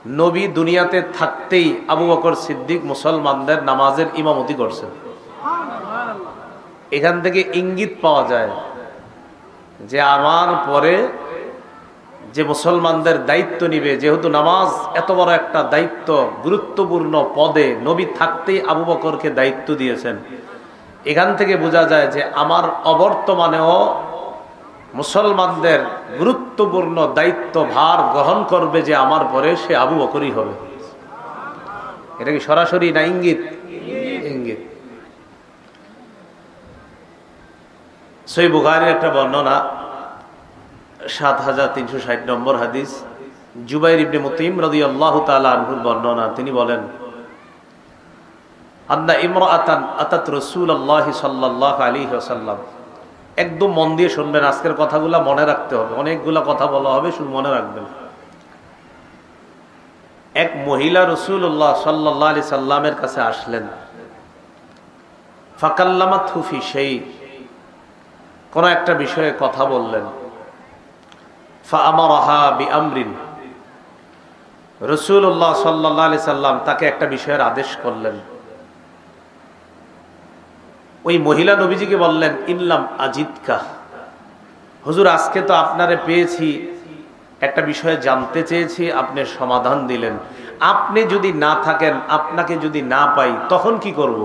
নবী দুনিয়াতে থাকতেই আবু বকর সিদ্দিক মুসলমানদের নামাজের ইমামতি করছেন। এখান থেকে ইঙ্গিত পাওয়া যায় যে আমার পরে যে মুসলমানদের দায়িত্ব নিবে, যেহেতু নামাজ এত বড় একটা দায়িত্ব, গুরুত্বপূর্ণ পদে নবী থাকতেই আবু বকরকে দায়িত্ব দিয়েছেন। এখান থেকে বোঝা যায় যে আমার অবর্তমানেও মুসলমানদের গুরুত্বপূর্ণ দায়িত্ব ভার গ্রহণ করবে যে আমার পরে, সে আবু বকরই হবে। এটা কি সরাসরি না ইঙ্গিত? ইঙ্গিত। সহিহ বুখারীর একটা বর্ণনা, ৭৩৬০ নম্বর হাদিস, জুবাইর ইবনে মুতঈম রাদিয়াল্লাহু তাআলা আনহুর বর্ণনা। তিনি বলেন, আন্না ইমরাআতান আতাত রাসূলুল্লাহি সাল্লাল্লাহু আলাইহি ওয়াসাল্লাম। একদম মন দিয়ে শুনবেন, আজকের কথাগুলো মনে রাখতে হবে, অনেকগুলা কথা বলা হবে, শুধু মনে রাখবেন। এক মহিলা রাসূলুল্লাহ সাল্লাল্লাহু আলাইহি সাল্লামের কাছে আসলেন। ফাকাল্লামাতহু ফি শাই, কোন একটা বিষয়ে কথা বললেন। ফাআমারাহা বিআমরিন, রাসূলুল্লাহ সাল্লাল্লাহু আলাইহি সাল্লাম তাকে একটা বিষয়ের আদেশ করলেন। ওই মহিলা নবীজিকে বললেন, ইল্লাম আজিদকা, হুজুর আজকে তো আপনারে পেয়েছি, একটা বিষয়ে জানতে চেয়েছি, আপনি সমাধান দিলেন। আপনি যদি না থাকেন, আপনাকে যদি না পাই, তখন কি করব?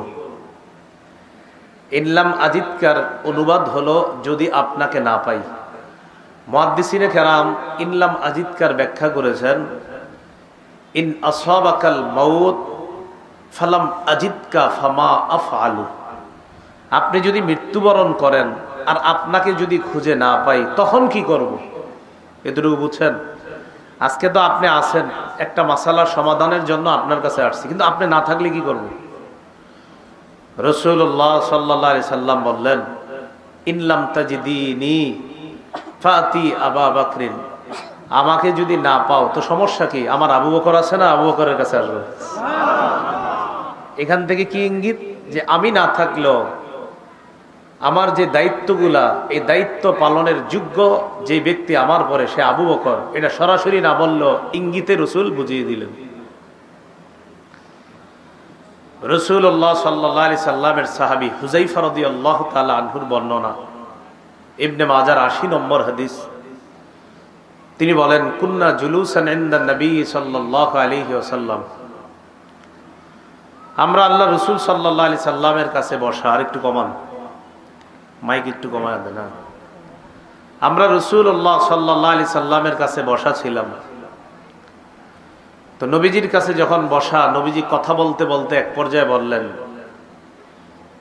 ইল্লাম আজিদকার অনুবাদ হলো যদি আপনাকে না পাই। মুহাদ্দিসিনে কেরাম ইল্লাম আজিদকার ব্যাখ্যা করেছেন, ইন আসাবাকাল মাউত ফালাম আজিদকা ফামা আফআলু। আপনি যদি মৃত্যুবরণ করেন আর আপনাকে যদি খুঁজে না পাই, তখন কি করব? এতটুকু বুঝছেন? আজকে তো আপনি আছেন, একটা মাসালার সমাধানের জন্য আপনার কাছে আসছি, কিন্তু আপনি না থাকলে কি করব? রাসূলুল্লাহ সাল্লাল্লাহু আলাইহি সাল্লাম বললেন, ইনলাম তাজিদিনি ফাতি আবা বকরিন, আমাকে যদি না পাও তো সমস্যা কি? আমার আবু বকর আছে না, আবু বকরের কাছে আসবে। এখান থেকে কি ইঙ্গিত? যে আমি না থাকলেও আমার যে দায়িত্বগুলা, এই দায়িত্ব পালনের যোগ্য যে ব্যক্তি আমার পরে, সে আবু বকর। এটা সরাসরি না বললেও ইঙ্গিতে রাসূল বুঝিয়ে দিলেন। রাসূলুল্লাহ সাল্লাল্লাহু আলাইহি সাল্লামের সাহাবী হুযায়ফা রাদিয়াল্লাহু তাআলা আনহুর বর্ণনা, ইবনে মাজার ৮০ নম্বর হাদিস। তিনি বলেন, কুন্না জুলুসান ইনদা নবী সাল্লাল্লাহু আলাইহি ওয়াসাল্লাম, আমরা আল্লাহ রাসূল সাল্লাল্লাহু আলাইহি সাল্লামের কাছে বসা। আর একটু কমান, মাইক একটু কমায় দেন। আমরা রাসূলুল্লাহ সাল্লাল্লাহু আলাইহি সাল্লামের কাছে বসা ছিলাম। তো নবীজির কাছে যখন বসা, নবীজি কথা বলতে বলতে এক পর্যায়ে বললেন,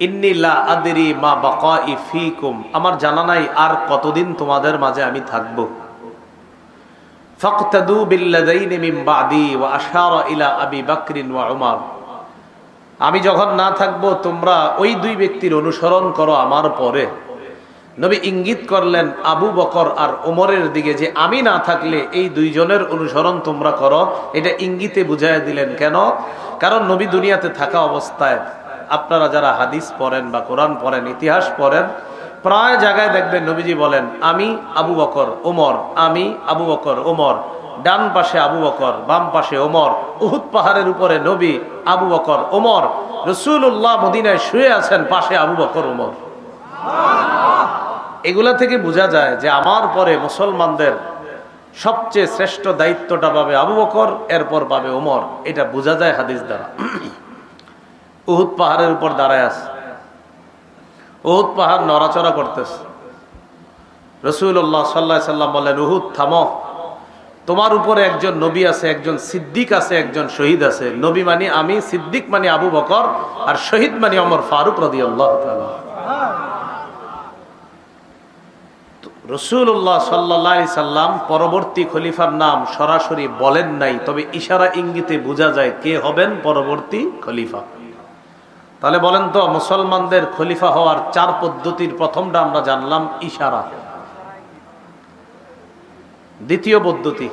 ইন্নী লা আদরি মা বাকাই ফীকুম, আমার জানা নাই আর কতদিন তোমাদের মাঝে আমি থাকব। ফাকতাদু বিল্লাযাইনি মিন বাদি ওয়া আশারা ইলা আবি বকরিন ওয়া উমর, আমি যখন না থাকব তোমরা ওই দুই ব্যক্তির অনুসরণ করো আমার পরে। নবী ইঙ্গিত করলেন আবু বকর আর ওমরের দিকে, যে আমি না থাকলে এই দুইজনের অনুসরণ তোমরা করো। এটা ইঙ্গিতে বুঝাইয়া দিলেন। কেন? কারণ নবী দুনিয়াতে থাকা অবস্থায় আপনারা যারা হাদিস পড়েন বা কোরআন পড়েন, ইতিহাস পড়েন, প্রায় জায়গায় দেখবেন নবীজি বলেন আমি আবু বকর ওমর, আমি আবু বকর ওমর, ডান পাশে আবু বকর, বাম পাশে ওমর। উহুদ পাহাড়ের উপরে নবী, আবু বকর ওমর। রাসূলুল্লাহ মদিনায় শুয়ে আছেন, পাশে আবু বকর ওমর। এগুলা থেকে বোঝা যায় যে আমার পরে মুসলমানদের সবচেয়ে শ্রেষ্ঠ দায়িত্বটা পাবে আবু বকর, এরপর পাবে ওমর। এটা বোঝা যায় হাদিস দ্বারা। উহুদ পাহাড়ের উপর দাঁড়ায় আছে, উহুদ পাহাড় নড়াচড়া করতেছে। রাসূলুল্লাহ সাল্লাল্লাহু আলাইহি সাল্লাম বললেন, উহুদ থামো, তোমার উপরে একজন নবী আছে, একজন সিদ্দিক আছে, একজন শহীদ আছে। নবী মানে আমি, সিদ্দিক মানে আবু বকর, আর শহীদ মানে ওমর ফারুক রাদিয়াল্লাহু তাআলা। রাসূলুল্লাহ সাল্লাল্লাহু আলাইহি সাল্লাম পরবর্তী খলিফার নাম সরাসরি বলেন নাই, তবে ইশারা ইঙ্গিতে বোঝা যায় কে হবেন পরবর্তী খলিফা। তাহলে বলেন তো, মুসলমানদের খলিফা হওয়ার 4 পদ্ধতির প্রথমটা আমরা জানলাম ইশারা। দ্বিতীয় পদ্ধতি,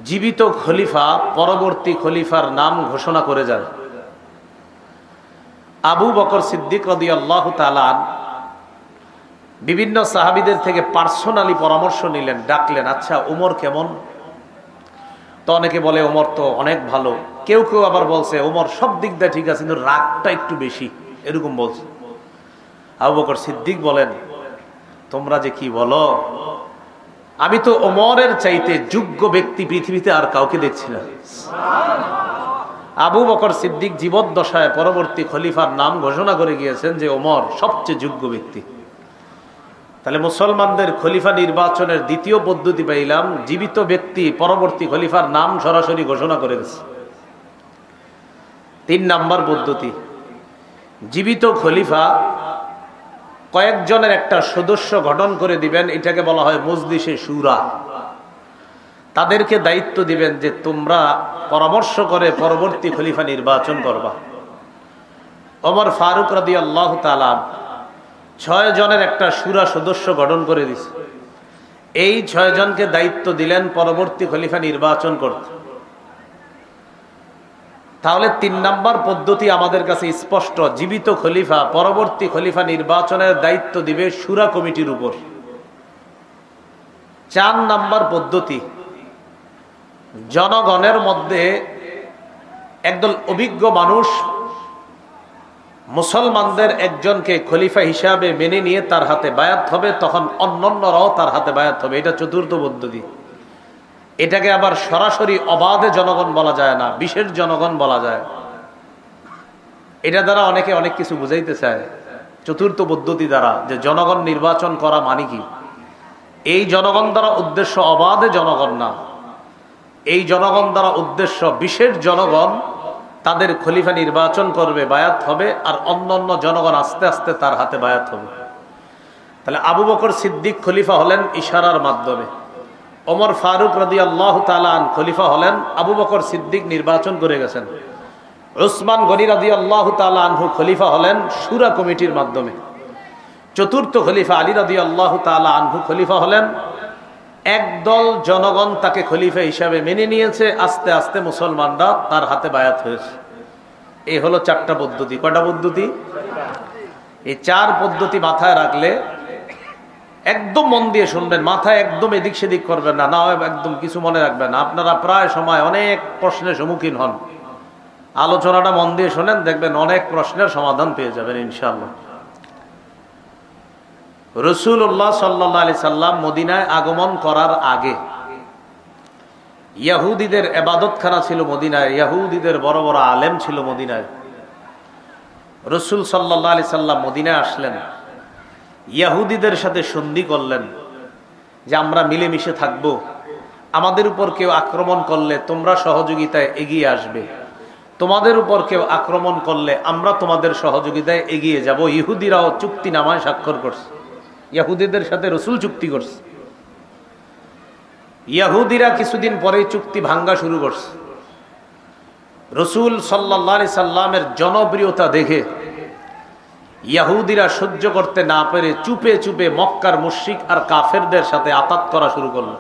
জীবিত খলিফা পরবর্তী খলিফার নাম ঘোষণা করে যায়। আবু বকর সিদ্দিক রাদিয়াল্লাহু তাআলা বিভিন্ন সাহাবীদের থেকে পার্সোনালি পরামর্শ নিলেন, ডাকলেন, আচ্ছা ওমর কেমন? তো অনেকে বলে ওমর তো অনেক ভালো, কেউ কেউ আবার বলছে ওমর সব দিক দিয়ে ঠিক আছে কিন্তু রাগটা একটু বেশি, এরকম বলছে। আবু বকর সিদ্দিক বলেন, তোমরা যে কি বলো, আমি তো ওমরের চাইতে যোগ্য ব্যক্তি পৃথিবীতে আর কাউকে দেখছি না। আবু বকর সিদ্দিক জীবদ্দশায় পরবর্তী খলিফার নাম ঘোষণা করে গিয়েছেন যে ওমর সবচেয়ে যোগ্য ব্যক্তি। তাহলে মুসলমানদের খলিফা নির্বাচনের দ্বিতীয় পদ্ধতি পাইলাম, জীবিত ব্যক্তি পরবর্তী খলিফার নাম সরাসরি ঘোষণা করে গেছে। 3 নাম্বার পদ্ধতি, জীবিত খলিফা কয়েকজনের একটা সদস্য গঠন করে দিবেন, এটাকে বলা হয় মজলিসে শুরা। তাদেরকে দায়িত্ব দিবেন যে তোমরা পরামর্শ করে পরবর্তী খলিফা নির্বাচন করবা। ওমর ফারুক রাদিয়াল্লাহু তাআলা 6 জনের একটা শুরা সদস্য গঠন করে দিছে। এই 6 জনকে দায়িত্ব দিলেন পরবর্তী খলিফা নির্বাচন করতে। তাহলে 3 নাম্বার পদ্ধতি আমাদের কাছে স্পষ্ট, জীবিত খলিফা পরবর্তী খলিফা নির্বাচনের দায়িত্ব দিবে শুরা কমিটির উপর। 4 নাম্বার পদ্ধতি, জনগণের মধ্যে একদল অভিজ্ঞ মানুষ মুসলমানদের একজনকে খলিফা হিসাবে মেনে নিয়ে তার হাতে বায়াত হবে, তখন অন্যান্যরাও তার হাতে বায়াত হবে। এটা 4র্থ পদ্ধতি। এটাকে আবার সরাসরি অবাধে জনগণ বলা যায় না, বিশেষ জনগণ বলা যায়। এটা দ্বারা অনেকে অনেক কিছু বুঝাইতে চায় 4র্থ পদ্ধতি দ্বারা, যে জনগণ নির্বাচন করা মানে কি। এই জনগণ দ্বারা উদ্দেশ্য অবাধে জনগণ না, এই জনগণ দ্বারা উদ্দেশ্য বিশেষ জনগণ তাদের খলিফা নির্বাচন করবে, বায়াত হবে, আর অন্যান্য জনগণ আস্তে আস্তে তার হাতে বায়াত হবে। তাহলে আবু বকর সিদ্দিক খলিফা হলেন ইশারার মাধ্যমে, ওমর ফারুক রাদিয়াল্লাহু তাআলা আন খলিফা হলেন, আবু বকর সিদ্দিক নির্বাচন করে গেছেন। উসমান গনি রাদিয়াল্লাহু তাআলা আনহু খলিফা হলেন শুরা কমিটির মাধ্যমে। 4র্থ খলিফা আলী রাদিয়াল্লাহু তাআলা আনহু খলিফা হলেন, একদল জনগণ তাকে খলিফা হিসাবে মেনে নিয়েছে, আস্তে আস্তে মুসলমানরা তার হাতে বায়াত হয়েছে। এই হলো 4টা পদ্ধতি। কয়টা পদ্ধতি? এই 4 পদ্ধতি মাথায় রাখলে, একদম মন দিয়ে শুনবেন, মাথায় একদম এদিক সেদিক করবেন না, না হয় একদম কিছু মনে রাখবেন না। আপনারা প্রায় সময় অনেক প্রশ্নের সম্মুখীন হন, আলোচনাটা মন দিয়ে শোনেন, দেখবেন অনেক প্রশ্নের সমাধান পেয়ে যাবেন ইনশাআল্লাহ। রাসূলুল্লাহ সাল্লাল্লাহু আলাইহি সাল্লাম মদিনায় আগমন করার আগে ইহুদিদের ইবাদতখানা ছিল মদিনায়, ইহুদিদের বড় বড় আলেম ছিল মদিনায়। রাসূল সাল্লাল্লাহু আলাইহি সাল্লাম মদিনায় আসলেন, ইহুদিদের সাথে সন্ধি করলেন যে আমরা মিলেমিশে থাকব, আমাদের উপর কেউ আক্রমণ করলে তোমরা সহযোগিতায় এগিয়ে আসবে, তোমাদের উপর কেউ আক্রমণ করলে আমরা তোমাদের সহযোগিতায় এগিয়ে যাব। ইহুদিরাও চুক্তিনামায় স্বাক্ষর করছে, ইহুদিদের সাথে রাসূল চুক্তি করছে। ইহুদিরা কিছুদিন পরেই চুক্তি ভাঙ্গা শুরু করছে। রাসূল সাল্লাল্লাহু আলাইহি সাল্লামের জনপ্রিয়তা দেখে ইহুদিরা সহ্য করতে না পেরে চুপে চুপে মক্কার মুশরিক আর কাফেরদের সাথে আতাত করা শুরু করলো।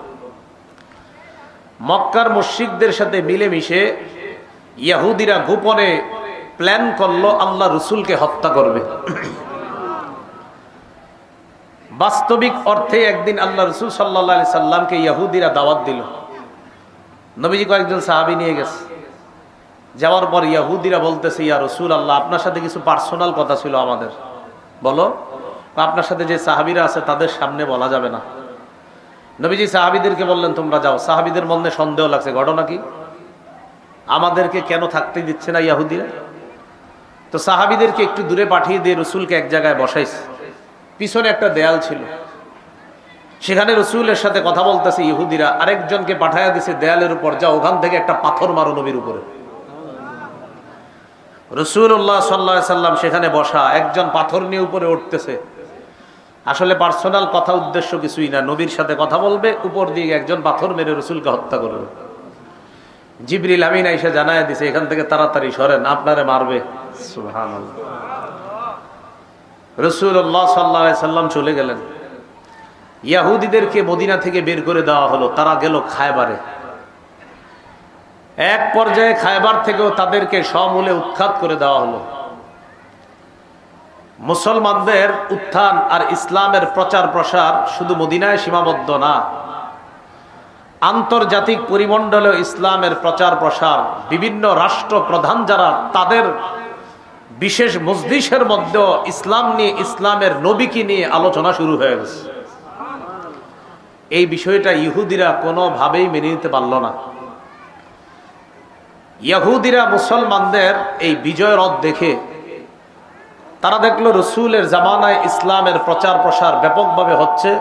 মক্কার মুশরিকদের সাথে মিলেমিশে ইহুদিরা গোপনে প্ল্যান করলো আল্লাহ রাসূলকে হত্যা করবে। বাস্তবিক অর্থে একদিন আল্লাহ রাসূল সাল্লাল্লাহু আলাইহি সাল্লামকে ইহুদিরা দাওয়াত দিল। নবীজি কয়েকজন সাহাবী নিয়ে গেছে। যাওয়ার পর ইহুদিরা বলতেছে, ইয়া রাসূলুল্লাহ, আপনার সাথে কিছু পার্সোনাল কথা ছিল আমাদের। বলো। আপনার সাথে যে সাহাবীরা আছে তাদের সামনে বলা যাবে না। নবীজি সাহাবীদেরকে বললেন, তোমরা যাও। সাহাবীদের মনে সন্দেহ লাগছে, ঘটনা কি, আমাদেরকে কেন থাকতে দিচ্ছে না ইহুদিরা? তো সাহাবীদেরকে একটু দূরে পাঠিয়ে দিয়ে রাসূলকে এক জায়গায় বসাইছে। পিছনে একটা দেয়াল ছিল, সেখানে রাসূলের সাথে কথা বলতেছে ইহুদিরা। আরেকজনকে পাঠায়া দিছে দেয়ালের উপর, যা ওখান থেকে একটা পাথর মারো নবীর উপরে। রাসূলুল্লাহ সাল্লাল্লাহু আলাইহি সাল্লাম সেখানে বসা, একজন পাথর নিয়ে উপরে উঠতেছে। আসলে পার্সোনাল কথা, উদ্দেশ্য কিছুই না, নবীর সাথে কথা বলবে, উপর দিয়ে একজন পাথর মেরে রাসূলকে হত্যা করবে। জিবরিল আমিন এসে জানায় দিছে, এখান থেকে তাড়াতাড়ি সরেন, আপনারে মারবে। সুবহানাল্লাহ। রাসূলুল্লাহ সাল্লাল্লাহু আলাইহি সাল্লাম চলে গেলেন। ইহুদিদেরকে মদিনা থেকে বের করে দেওয়া হলো, তারা গেল খায়বারে। এক পর্যায়ে খায়বার থেকেও তাদেরকে সমূলে উৎখাত করে দেওয়া হলো। মুসলমানদের উত্থান আর ইসলামের প্রচার প্রসার শুধু মদিনায় সীমাবদ্ধ না, আন্তর্জাতিক পরিমণ্ডলে ইসলামের প্রচার প্রসার, বিভিন্ন রাষ্ট্র প্রধান যারা, তাদের বিশেষ মজলিসের মধ্যে ইসলাম নিয়ে, ইসলামের নবীকে নিয়ে আলোচনা শুরু হয়ে গেছে। এই বিষয়টা ইহুদিরা কোনোভাবেই মেনে নিতে পারল না। ইহুদিরা মুসলমানদের এই বিজয় রথ দেখে তারা দেখলো রসুলের জামানায় ইসলামের প্রচার প্রসার ব্যাপকভাবে হচ্ছে।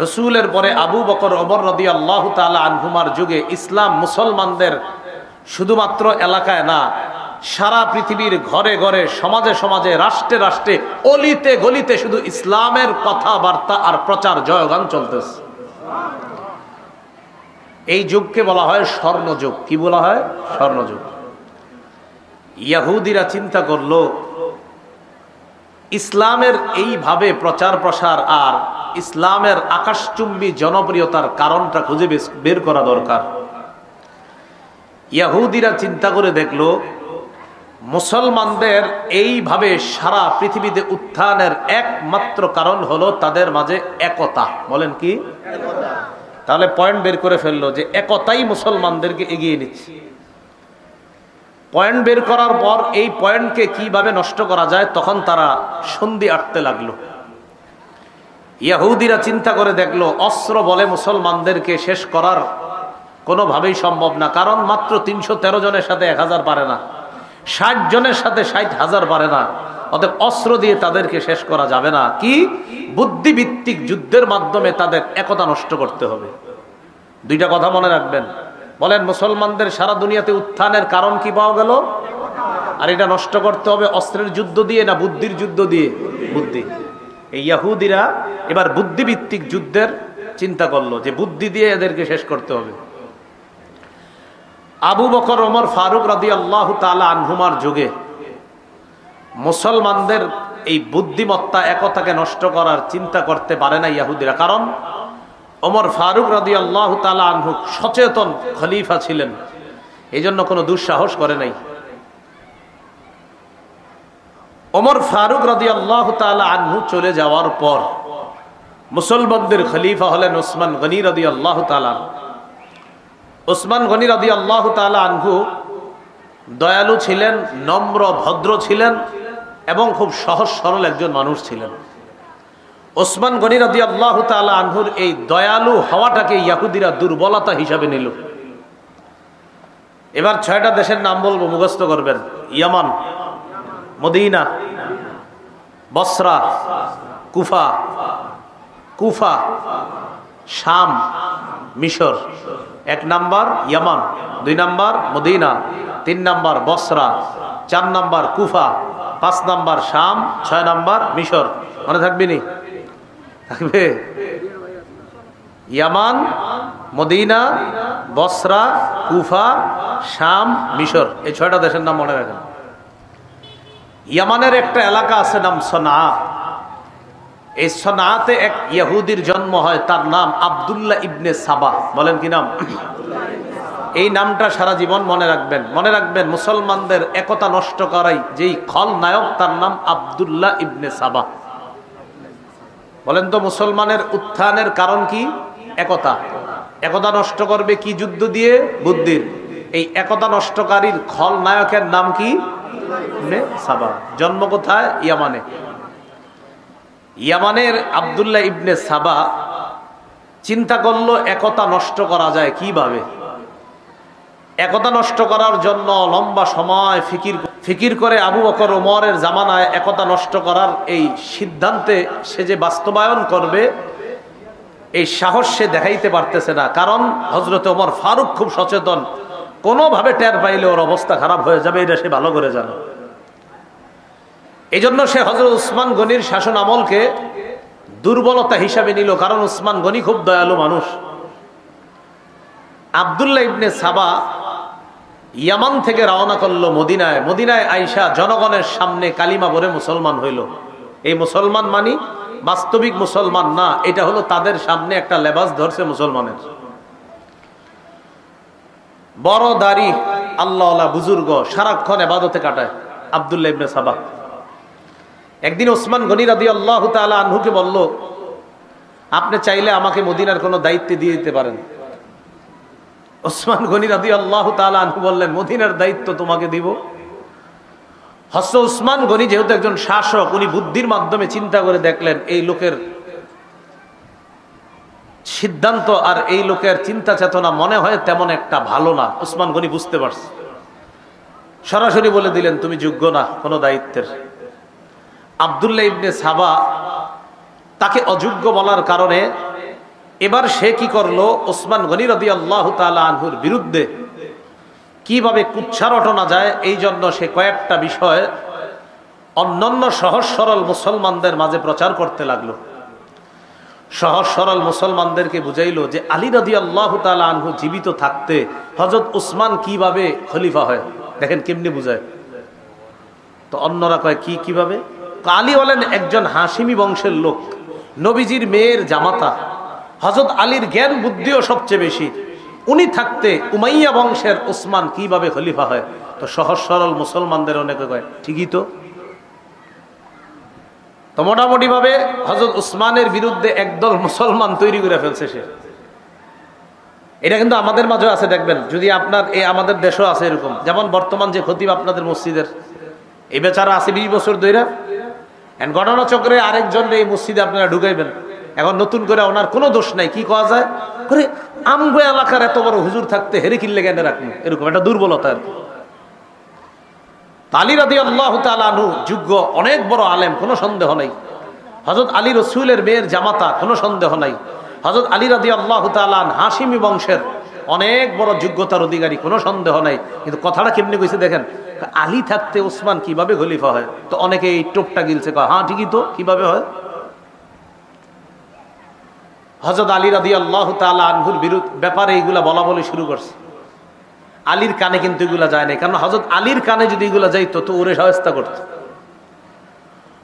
রসুলের পরে আবু বকর, ওমর রাদিয়াল্লাহু তাআলা আনহুমার যুগে ইসলাম মুসলমানদের শুধুমাত্র এলাকায় না, সারা পৃথিবীর ঘরে ঘরে, সমাজে সমাজে, রাষ্ট্রে রাষ্ট্রে, অলিতে গলিতে শুধু ইসলামের কথাবার্তা আর প্রচার জয়গান চলতেছে। এই যুগকে বলা হয় স্বর্ণযুগ। কি বলা হয়? স্বর্ণযুগ। ইহুদিরা চিন্তা করলো ইসলামের এইভাবে প্রচার প্রসার আর ইসলামের আকাশচুম্বী জনপ্রিয়তার কারণটা খুঁজে বের করা দরকার। ইহুদিরা চিন্তা করে দেখলো মুসলমানদের এইভাবে সারা পৃথিবীতে উত্থানের একমাত্র কারণ হলো তাদের মাঝে একতা। বলেন কি? তাহলে পয়েন্ট বের করে ফেললো যে একতাই মুসলমানদেরকে এগিয়ে নিচ্ছে। পয়েন্ট বের করার পর এই পয়েন্টকে কিভাবে নষ্ট করা যায়, তখন তারা সন্ধি আটতে লাগলো। ইহুদিরা চিন্তা করে দেখলো অস্ত্র বলে মুসলমানদেরকে শেষ করার কোনোভাবেই সম্ভব না, কারণ মাত্র 313 জনের সাথে 1000 পারে না, 60 জনের সাথে 60,000 পারে না। অতএব অস্ত্র দিয়ে তাদেরকে শেষ করা যাবে না। কি? বুদ্ধিভিত্তিক যুদ্ধের মাধ্যমে তাদের একতা নষ্ট করতে হবে। দুইটা কথা মনে রাখবেন। বলেন, মুসলমানদের সারা দুনিয়াতে উত্থানের কারণ কি পাওয়া গেল? আর এটা নষ্ট করতে হবে অস্ত্রের যুদ্ধ দিয়ে না বুদ্ধির যুদ্ধ দিয়ে? বুদ্ধি। এই ইহুদিরা এবার বুদ্ধিভিত্তিক যুদ্ধের চিন্তা করলো যে বুদ্ধি দিয়ে এদেরকে শেষ করতে হবে। আবু বকর, ওমর ফারুক রাদিয়াল্লাহু তাআলা আনহুমার যুগে মুসলমানদের এই বুদ্ধিমত্তা, একতাকে নষ্ট করার চিন্তা করতে পারে না ইহুদিরা। কারণ ওমর ফারুক রাদিয়াল্লাহু তাআলা আনহু সচেতন খলিফা ছিলেন, এই জন্য কোনো দুঃসাহস করে নাই। ওমর ফারুক রাদিয়াল্লাহু তাআলা আনহু চলে যাওয়ার পর মুসলমানদের খলিফা হলেন ওসমান গনি রাদিয়াল্লাহু তাআলা। ওসমান গনি রাদিয়াল্লাহু তাআলা আনহু দয়ালু ছিলেন, নম্র ভদ্র ছিলেন এবং খুব সহজ সরল একজন মানুষ ছিলেন। ওসমান গনি রাদিয়াল্লাহু তাআলা আনহুর এই দয়ালু হওয়াটাকে ইহুদিরা দুর্বলতা হিসাবে নিল। এবার 6টা দেশের নাম বলবো, মুখস্থ করবেন। ইয়ামান, মদিনা, বসরা, কুফা, কুফা, শাম, মিশর। 1 নাম্বার ইয়ামান, 2 নাম্বার মদিনা, 3 নাম্বার বসরা, 4 নাম্বার কুফা, 5 নাম্বার শাম, 6 নাম্বার মিশর। মনে থাকবে নি? থাকবে? ইয়ামান, মদিনা, বসরা, কুফা, শাম, মিশর, এই 6টা দেশের নাম মনে রাখেন। ইয়ামানের একটা এলাকা আছে নাম সনা। এই সনাতে এক ইহুদির জন্ম হয়, তার নাম আব্দুল্লাহ ইবনে সাবা। বলেন কি নাম? এই নামটা সারা জীবন মনে রাখবেন। মনে রাখবেন মুসলমানদের একতা নষ্ট করাই যেই খলনায়ক, তার নাম আব্দুল্লাহ ইবনে সাবা। বলেন তো, মুসলমানের উত্থানের কারণ কি? একতা। একতা নষ্ট করবে কি যুদ্ধ দিয়ে? বুদ্ধির। এই একতা নষ্টকারীর খলনায়কের নাম কি? ইবনে সাবা। জন্ম কোথায়? ইয়ামানে। ইয়ামানের আব্দুল্লাহ ইবনে সাবা চিন্তা করলো একতা নষ্ট করা যায় কিভাবে। একতা নষ্ট করার জন্য লম্বা সময় ফিকির করে আবু বকর, ওমরের জামানায় একতা নষ্ট করার এই সিদ্ধান্তে সে যে বাস্তবায়ন করবে, এই সাহস সে দেখাইতে পারতেছে না। কারণ হযরত ওমর ফারুক খুব সচেতন, কোনোভাবে টের পাইলে ওর অবস্থা খারাপ হয়ে যাবে, এটা সে ভালো করে জানে। এই জন্য সে হযরত উসমান গনির শাসন আমলকে দুর্বলতা হিসাবে নিল, কারণ উসমান গনি খুব দয়ালু মানুষ। আব্দুল্লাহ ইবনে সাবা ইয়ামান থেকে রওনা করলো মদিনায়। মদিনায় আইসা জনগণের সামনে কালিমা পড়ে মুসলমান হইল। এই মুসলমান মানি বাস্তবিক মুসলমান না, এটা হলো তাদের সামনে একটা লেবাস ধরছে মুসলমানের। বড় দাড়ি, আল্লাহওয়ালা বুজুর্গ, সারাক্ষণ ইবাদতে কাটায় আব্দুল্লাহ ইবনে সাবা। একদিন ওসমান গনি রাদিয়াল্লাহু তাআলা আনহুকে বলল, আপনি চাইলে আমাকে মদিনার কোনো দায়িত্ব দিয়ে দিতে পারেন। ওসমান গনি রাদিয়াল্লাহু তাআলা আনহু বললেন, মদিনার দায়িত্ব তোমাকে দিব। হযরত ওসমান গনি যেহেতু একজন শাসক, উনি বুদ্ধির মাধ্যমে চিন্তা করে দেখলেন এই লোকের সিদ্ধান্ত আর এই লোকের চিন্তা চেতনা মনে হয় তেমন একটা ভালো না। ওসমান গনি বুঝতে পারছে, সরাসরি বলে দিলেন, তুমি যোগ্য না কোনো দায়িত্বের। আব্দুল্লাহ ইবনে সাবা তাকে অযোগ্য বলার কারণে এবার সে কি করলো, ওসমান গনি রাদিয়াল্লাহু তাআলা আনহুর বিরুদ্ধে কিভাবে কুৎসা রটনা যায় এই জন্য সে কয়েকটা বিষয় অন্যান্য সহজ সরল মুসলমানদের মাঝে প্রচার করতে লাগলো। সহজ সরল মুসলমানদেরকে বুঝাইলো যে আলী রাদিয়াল্লাহু তাআলা আনহু জীবিত থাকতে হযরত উসমান কিভাবে খলিফা হয়, দেখেন কেমনে বুঝায়। তো অন্যরা কয় কিভাবে? আলী বলেন একজন হাশিমি বংশের লোক, নবীজির মেয়ের জামাতা, হযরত আলীর জ্ঞান বুদ্ধিও সবচেয়ে বেশি, উনি থাকতে উমাইয়া বংশের উসমান কিভাবে খলিফা হয়? তো সহজ সরল মুসলমানদের অনেকে কয় ঠিকই তো। তো মোটামুটি ভাবে হযরত উসমানের বিরুদ্ধে একদল মুসলমান তৈরি করে ফেলছে সে। এটা কিন্তু আমাদের মাঝে আছে, দেখবেন যদি আপনার আমাদের দেশও আছে এরকম। যেমন বর্তমান যে খতিব আপনাদের মসজিদের, এই বেচারা আছে 20 বছর ধরে, ঘটনা চক্রে আরেকজন এই মসজিদে আপনারা ঢুকাইবেন। এখন নতুন করে ওনার কোনো দোষ নাই, কি করা যায় করে আমগো এলাকার এত বড় হুজুর থাকতে হেরে কিনলে কেন রাখুন, এরকম একটা দুর্বলতা। আলী রাদিয়াল্লাহু তাআলা আনহু যোগ্য, অনেক বড় আলেম, কোনো সন্দেহ নাই। হযরত আলী রাসূলের মেয়ের জামাতা, কোনো সন্দেহ নাই। হযরত আলী রাদিয়াল্লাহু তাআলা হাশিমি বংশের অনেক বড় যোগ্যতার অধিকারী, কোনো সন্দেহ নাই। কিন্তু কথাটা কেমনে কইছে দেখেন, আলী থাকতে ওসমান কিভাবে খলিফা হয়? তো অনেকে এই টোপটা গিলছে, হ্যাঁ ঠিকই তো, কিভাবে হয়? হযরত আলী রাদিয়াল্লাহু তাআলা আনহুর ব্যাপারে এইগুলা বলা বলে শুরু করছে। আলীর কানে কিন্তু এগুলা যায় না, কারণ হযরত আলীর কানে যদি এগুলা যাইতো তো ওরে সহায়তা করত।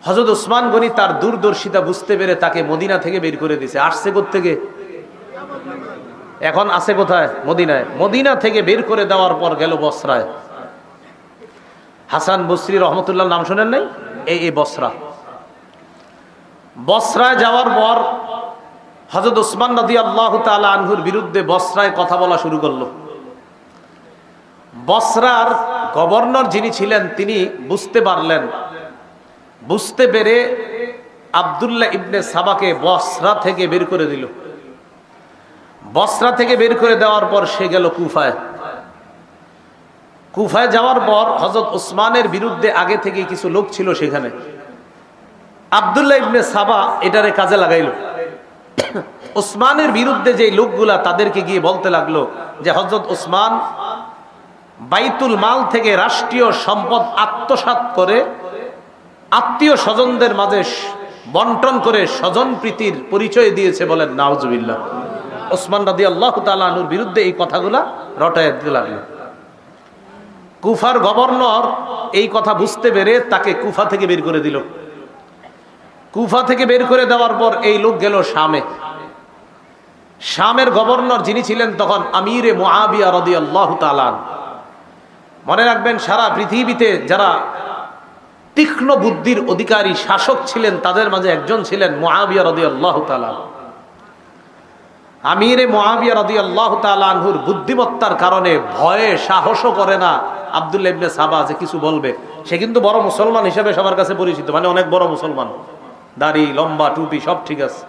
হযরত ওসমান গনি তার দূরদর্শিতা বুঝতে পেরে তাকে মদিনা থেকে বের করে দিয়েছে। আসছে কোত্থেকে? এখন আছে কোথায়? মদিনায়। মদিনা থেকে বের করে দেওয়ার পর গেল বসরায়। হাসান বসরি রহমতুল্লাহ নাম শোনেন নাই? এই বসরা। বসরায় যাওয়ার পর হযরত ওসমান রাদিয়াল্লাহু তাআলা আনহুর বিরুদ্ধে বসরায় কথা বলা শুরু করলো। বসরার গভর্নর যিনি ছিলেন তিনি বুঝতে পারলেন, বুঝতে পেরে আব্দুল্লাহ ইবনে সাবাকে বসরা থেকে বের করে দিল। বসরা থেকে বের করে দেওয়ার পর সে গেল কুফায়। কুফায় যাওয়ার পর হযরত ওসমানের বিরুদ্ধে আগে থেকে কিছু লোক ছিল সেখানে। আব্দুল্লাহ ইবনে সাবা এটারে কাজে লাগাইল। ওসমানের বিরুদ্ধে যে লোকগুলা তাদেরকে গিয়ে বলতে লাগলো যে হযরত ওসমান বাইতুল মাল থেকে রাষ্ট্রীয় সম্পদ আত্মসাৎ করে আত্মীয় স্বজনদের মাঝে বন্টন করে স্বজন প্রীতির পরিচয় দিয়েছে, বলেন নাউজুবিল্লাহ। ওসমান রাদিয়াল্লাহু তাআলা আনহুর বিরুদ্ধে এই কথাগুলা রটায় দিতে লাগলো। কুফার গভর্নর এই কথা বুঝতে পেরে তাকে কুফা থেকে বের করে দিল। কুফা থেকে বের করে দেওয়ার পর এই লোক গেল শামে। শামের গভর্নর যিনি ছিলেন তখন আমিরে মুআবিয়া রাদিয়াল্লাহু তাআলা। মনে রাখবেন, সারা পৃথিবীতে যারা তীক্ষ্ণ বুদ্ধির অধিকারী শাসক ছিলেন তাদের মাঝে একজন ছিলেন মুআবিয়া রাদিয়াল্লাহু তাআলা। আমিরে মুআবিয়া রাদিয়াল্লাহু তাআলা আনহুর বুদ্ধিমত্তার কারণে ভয়ে সাহসও করে না আব্দুল্লাহ ইবনে সাবা যে কিছু বলবে। সে কিন্তু বড় মুসলমান হিসেবে সবার কাছে পরিচিত, মানে অনেক বড় মুসলমান, দাড়ি লম্বা, টুপি সব ঠিক আছে।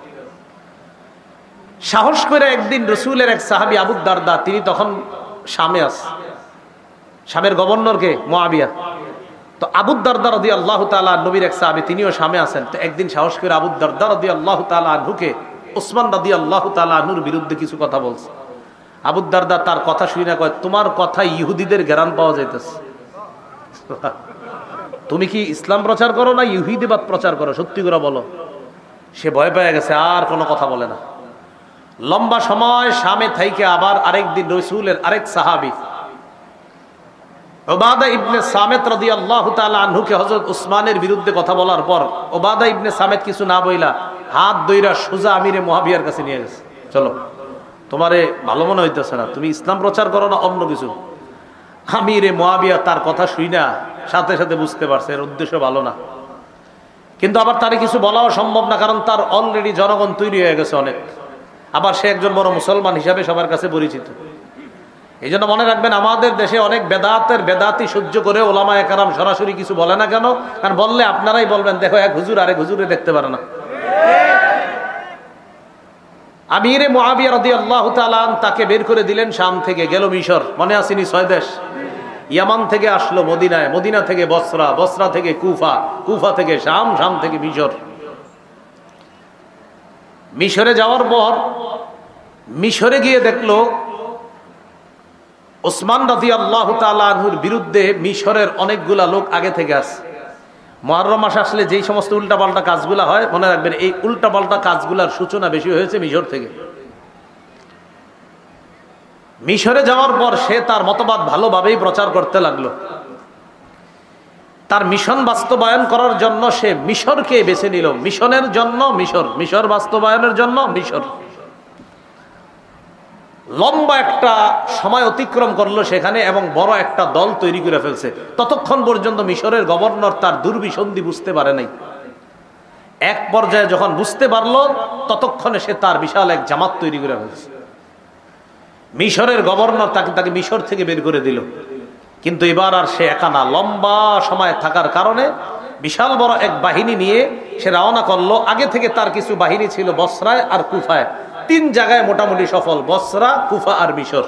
সাহস করে একদিন রসুলের এক সাহাবী আবু দারদা, তিনি তখন শামে আছে। শামের গভর্নরকে মুআবিয়া। তো আবু দারদা রাদিয়াল্লাহু তাআলা নবীর এক সাহাবী, তিনিও শামে আছেন। তো একদিন সাহস করে আবু দারদা রাদিয়াল্লাহু তাআলা আনহুকে ওসমান রাদিয়াল্লাহু তাআলা আনহুর বিরুদ্ধে কিছু কথা বলছে। আবু দারদা তার কথা শুনে কয়, তোমার কথা ইহুদিদের ঘেরান পাওয়া যাইতেছে। তুমি কি ইসলাম প্রচার করো না ইহুদিবাদ প্রচার করো? সত্যি করে বলো। সে ভয় পেয়ে গেছে, আর কোনো কথা বলে না। লম্বা সময় শামে থাইকে আবার আরেকদিন রাসূলের আরেক সাহাবী উবাদা ইবনে সামিত রাদিয়াল্লাহু তাআলা আনহুকে হযরত ওসমানের বিরুদ্ধে কথা বলার পর উবাদা ইবনে সামিত কিছু না বইলা হাত ধইরা সোজা আমিরে মুআবিয়ার কাছে নিয়ে গেছে। চলো, তোমারে ভালো মনে হইতেছে না, তুমি ইসলাম প্রচার করো না অন্য কিছু? আমিরে মুআবিয়া তার কথা শুইনা সাথে সাথে বুঝতে পারছে এর উদ্দেশ্য ভালো না। কিন্তু আবার তারে কিছু বলাও সম্ভব না, কারণ তার অলরেডি জনগণ তৈরি হয়ে গেছে অনেক। আবার সে একজন বড় মুসলমান হিসাবে সবার কাছে পরিচিত। এই জন্য মনে রাখবেন, আমাদের দেশে অনেক বেদাতি সহ্য করে ওলামায়ে কেরাম সরাসরি কিছু বলে না কেন? কারণ বললে আপনারাই বলবেন, দেখো এক হুজুর আরেক হুজুরে দেখতে পারে না। আমিরে মুআবিয়া রাদিয়াল্লাহু তাআলা আন তাকে বের করে দিলেন শাম থেকে, গেল মিশর, মনে আসেনি 6 দেশ। ইয়ামান থেকে আসলো মদিনায়, মদিনা থেকে বসরা, বসরা থেকে কুফা, কুফা থেকে শাম, শাম থেকে মিশর। মিশরে যাওয়ার পর মিশরে গিয়ে দেখলো ওসমান রাদিয়াল্লাহু তাআলা আনহুর বিরুদ্ধে মিশরের অনেকগুলা লোক আগে থেকে আছে। মুহররম মাস আসলে যেই সমস্ত উল্টাপাল্টা কাজগুলা হয়, মনে রাখবেন এই উল্টাপাল্টা কাজগুলার সূচনা বেশি হয়েছে মিশর থেকে। মিশরে যাওয়ার পর সে তার মতবাদ ভালোভাবেই প্রচার করতে লাগলো। তার মিশন বাস্তবায়ন করার জন্য সে মিশরকে বেছে নিল। মিশনের জন্য মিশর, মিশর বাস্তবায়নের জন্য মিশর। লম্বা একটা সময় অতিক্রম করলো সেখানে এবং বড় একটা দল তৈরি করে ফেলছে। ততক্ষণ পর্যন্ত মিশরের গভর্নর তার দুর্বিসন্ধি বুঝতে পারে নাই। এক পর্যায়ে যখন বুঝতে পারলো, ততক্ষণে সে তার বিশাল এক জামাত তৈরি করে ফেলছে। মিশরের গভর্নর তাকে মিশর থেকে বের করে দিল। কিন্তু এবার আর সে একা না, লম্বা সময় থাকার কারণে বিশাল বড় এক বাহিনী নিয়ে সে রওনা করলো। আগে থেকে তার কিছু বাহিনী ছিল বসরায় আর কুফায়, 3 জায়গায় মোটামুটি সফল, বসরা, কুফা আর মিশর।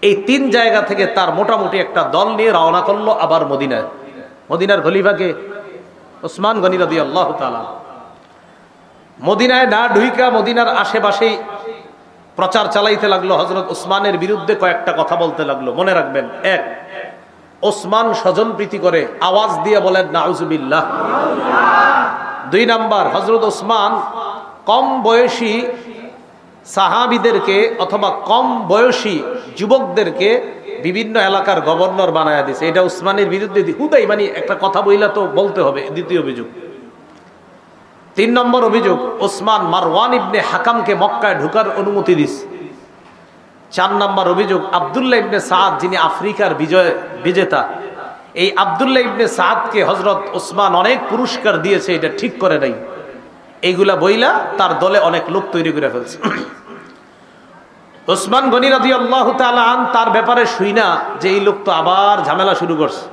এই 3 জায়গা থেকে তার মোটামুটি একটা দল নিয়ে রওনা করলো আবার মদিনায়। মদিনার খলিফাকে ওসমান গনি রাদিয়াল্লাহু তাআলা। মদিনায় না ঢুইকা মদিনার আশেপাশেই প্রচার চালাইতে লাগলো। হযরত ওসমানের বিরুদ্ধে কয়েকটা কথা বলতে লাগলো। মনে রাখবেন, 1, ওসমান স্বজন প্রীতি করে, আওয়াজ দিয়ে বলেন নাউজুবিল্লাহ। 2 নাম্বার, হযরত ওসমান কম বয়সী সাহাবীদেরকে অথবা কম বয়সী যুবকদেরকে বিভিন্ন এলাকার গভর্নর বানায়া দিছে। এটা উসমানের বিরুদ্ধে হুদাই মানে একটা কথা বইলা তো বলতে হবে। দ্বিতীয় অভিযোগ। 3 নম্বর অভিযোগ, ওসমান মারওয়ান ইবনে হাকামকে মক্কায় ঢোকার অনুমতি দিছে। 4 নম্বর অভিযোগ, আব্দুল্লাহ ইবনে সাদ যিনি আফ্রিকার বিজেতা, এই আব্দুল্লাহ ইবনে সাদকে হযরত ওসমান অনেক পুরস্কার দিয়েছে, এটা ঠিক করে নাই। এইগুলা বইলা তার দলে অনেক লোক তৈরি করে ফেলছে। ওসমান গনি রাদিয়াল্লাহু তাআলা আন তার ব্যাপারে শুইনা যে এই লোক তো আবার ঝামেলা শুরু করছে,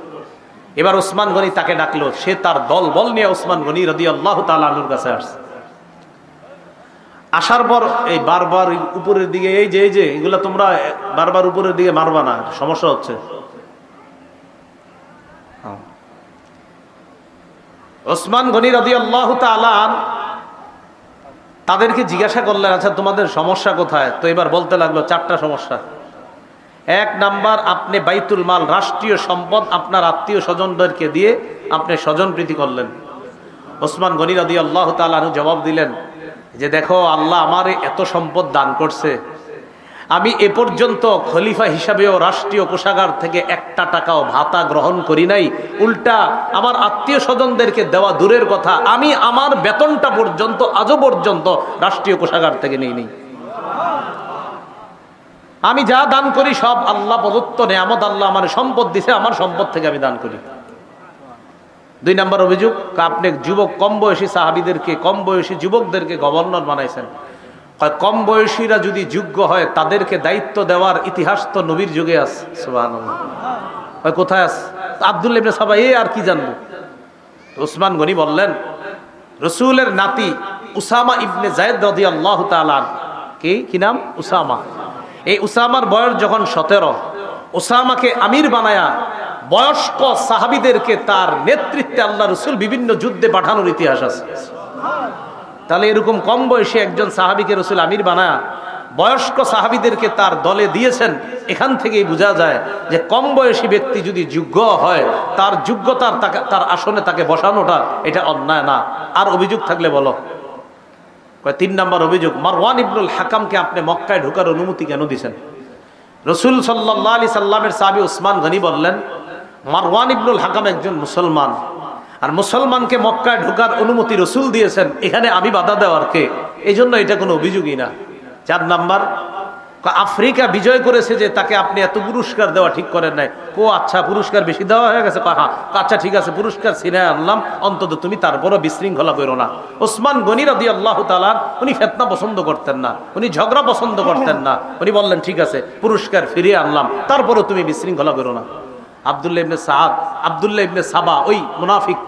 এবার ওসমান গনি তাকে ডাকলো। সে তার দল বল নিয়ে ওসমান গনি রাদিয়াল্লাহু তাআলা আনহুর কাছে আসছে। আসার পর এই বারবার উপরের দিকে, এই যে এগুলা তোমরা বারবার উপরের দিকে মারবা না, সমস্যা হচ্ছে। ওসমান গনি রাদিয়াল্লাহু তাআলা তাদেরকে জিজ্ঞাসা করলেন, আচ্ছা তোমাদের সমস্যা কোথায়? তো এবার বলতে লাগলো 4টা সমস্যা। 1 নাম্বার, আপনি বাইতুল মাল, রাষ্ট্রীয় সম্পদ আপনার আত্মীয় স্বজনদেরকে দিয়ে আপনি স্বজন প্রীতি করলেন। ওসমান গনি রাদিয়াল্লাহু তাআলা আনহু জবাব দিলেন যে দেখো, আল্লাহ আমারে এত সম্পদ দান করছে, আমি এ পর্যন্ত খলিফা হিসাবেও রাষ্ট্রীয় কোষাগার থেকে 1টা টাকাও ভাতা গ্রহণ করি নাই। উল্টা আমার আত্মীয় স্বজনদেরকে দেওয়া দূরের কথা, আমি আমার বেতনটা পর্যন্ত আজও পর্যন্ত রাষ্ট্রীয় কোষাগার থেকে নেই। আমি যা দান করি সব আল্লাহ প্রদত্ত নেয়ামত, আল্লাহ আমার সম্পদ দিছে, আমার সম্পদ থেকে আমি দান করি। 2 নম্বর অভিযোগ, আপনি যুবক কম বয়সী সাহাবীদেরকে, কম বয়সী যুবকদেরকে গভর্নর বানাইছেন। কম বয়সীরা যদি যোগ্য হয় তাদেরকে দায়িত্ব দেওয়ার ইতিহাস তো নবীর যুগে আছে। সুবহানাল্লাহ। কোথায় আছে? আব্দুল্লাহ ইবনে সাবা, আর কি জানবো? ওসমান গনি বললেন, রাসূলের নাতি উসামা ইবনে যায়েদ রাদিয়াল্লাহু তাআলা, কি নাম? উসামা। এই উসামার বয়স যখন 17, উসামাকে আমির বানায়া বয়স্ক সাহাবীদেরকে তার নেতৃত্বে আল্লাহ রাসূল বিভিন্ন যুদ্ধে পাঠানোর ইতিহাস আছে। তাহলে এরকম কম বয়সী একজন সাহাবীকে রাসূল আমির বানায়া বয়স্ক সাহাবীদেরকে তার দলে দিয়েছেন। এখান থেকেই বোঝা যায় যে কম বয়সী ব্যক্তি যদি যোগ্য হয়, তার যোগ্যতার তার আসনে তাকে বসানোটা এটা অন্যায় না। আর অভিযোগ থাকলে বলো। 3 নম্বর অভিযোগ, মারওয়ান ইবনুল হাকামকে আপনি মক্কায় ঢোকার অনুমতি কেন দিয়েছেন? রাসূল সাল্লাল্লাহু আলাইহি সাল্লামের সাহাবী ওসমান গনি বললেন, মারওয়ান ইবনুল হাকাম একজন মুসলমান, আর মুসলমানকে মক্কায় ঢোকার অনুমতি রাসূল দিয়েছেন, এখানে আমি বাধা দেওয়ার কে? এই জন্য এটা কোনো অভিযোগই না। 4 নাম্বার, আফ্রিকা বিজয় করেছে যে তাকে আপনি এত পুরস্কার দেওয়া ঠিক করেন নাই। ও আচ্ছা, পুরস্কার বেশি দেওয়া হয়ে গেছে? হ্যাঁ, আচ্ছা ঠিক আছে, পুরস্কার ছিনায় আনলাম, অন্তত তুমি তারপরও বিশৃঙ্খলা করো না। ওসমান গনি রাদিয়াল্লাহু তাআলা উনি ফিতনা পছন্দ করতেন না, উনি ঝগড়া পছন্দ করতেন না। উনি বললেন ঠিক আছে, পুরস্কার ফিরিয়ে আনলাম, তারপরও তুমি বিশৃঙ্খলা করো না। আব্দুল্লাহ ইবনে সাবা, ওই মুনাফিক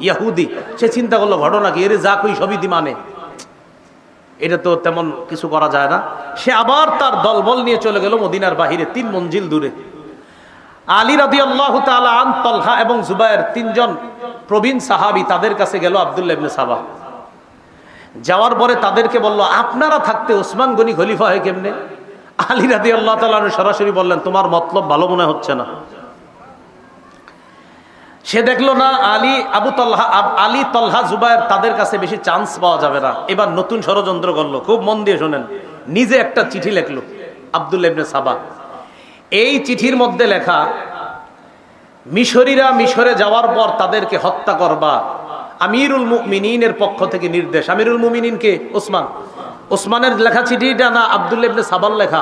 ইহুদি, সে চিন্তা করলো ঘটনা কি, এর যা কই সবই দিমানে, এটা তো তেমন কিছু করা যায় না। সে আবার তার দলবল নিয়ে চলে গেল মদিনার বাহিরে 3 মঞ্জিল দূরে। আলী রাদিয়াল্লাহু তাআলা আন, তলহা এবং জুবায়ের, 3 জন প্রবীণ সাহাবী, তাদের কাছে গেল আব্দুল্লাহ ইবনে সাবা। যাওয়ার পরে তাদেরকে বলল, আপনারা থাকতে ওসমান গনি খলিফা হয় কেমনে? আলী রাদিয়াল্লাহু তাআলা সরাসরি বললেন, তোমার মতলব ভালো মনে হচ্ছে না। সে দেখলো না আলী তলহা জুবায়ের, তাদের কাছে বেশি চান্স পাওয়া যাবে না। এবার নতুন ষড়যন্ত্র করলো, খুব মন দিয়ে শোনেন। নিজে একটা চিঠি লেখলো আব্দুল্লাহ ইবনে সাবা। এই চিঠির মধ্যে লেখা, মিশরীরা মিশরে যাওয়ার পর তাদেরকে হত্যা করবা, আমিরুল মুমিনিনের পক্ষ থেকে নির্দেশ। আমিরুল মুমিনিন কে? ওসমানের লেখা চিঠিটা না আব্দুল্লাহ ইবনে সাবার লেখা?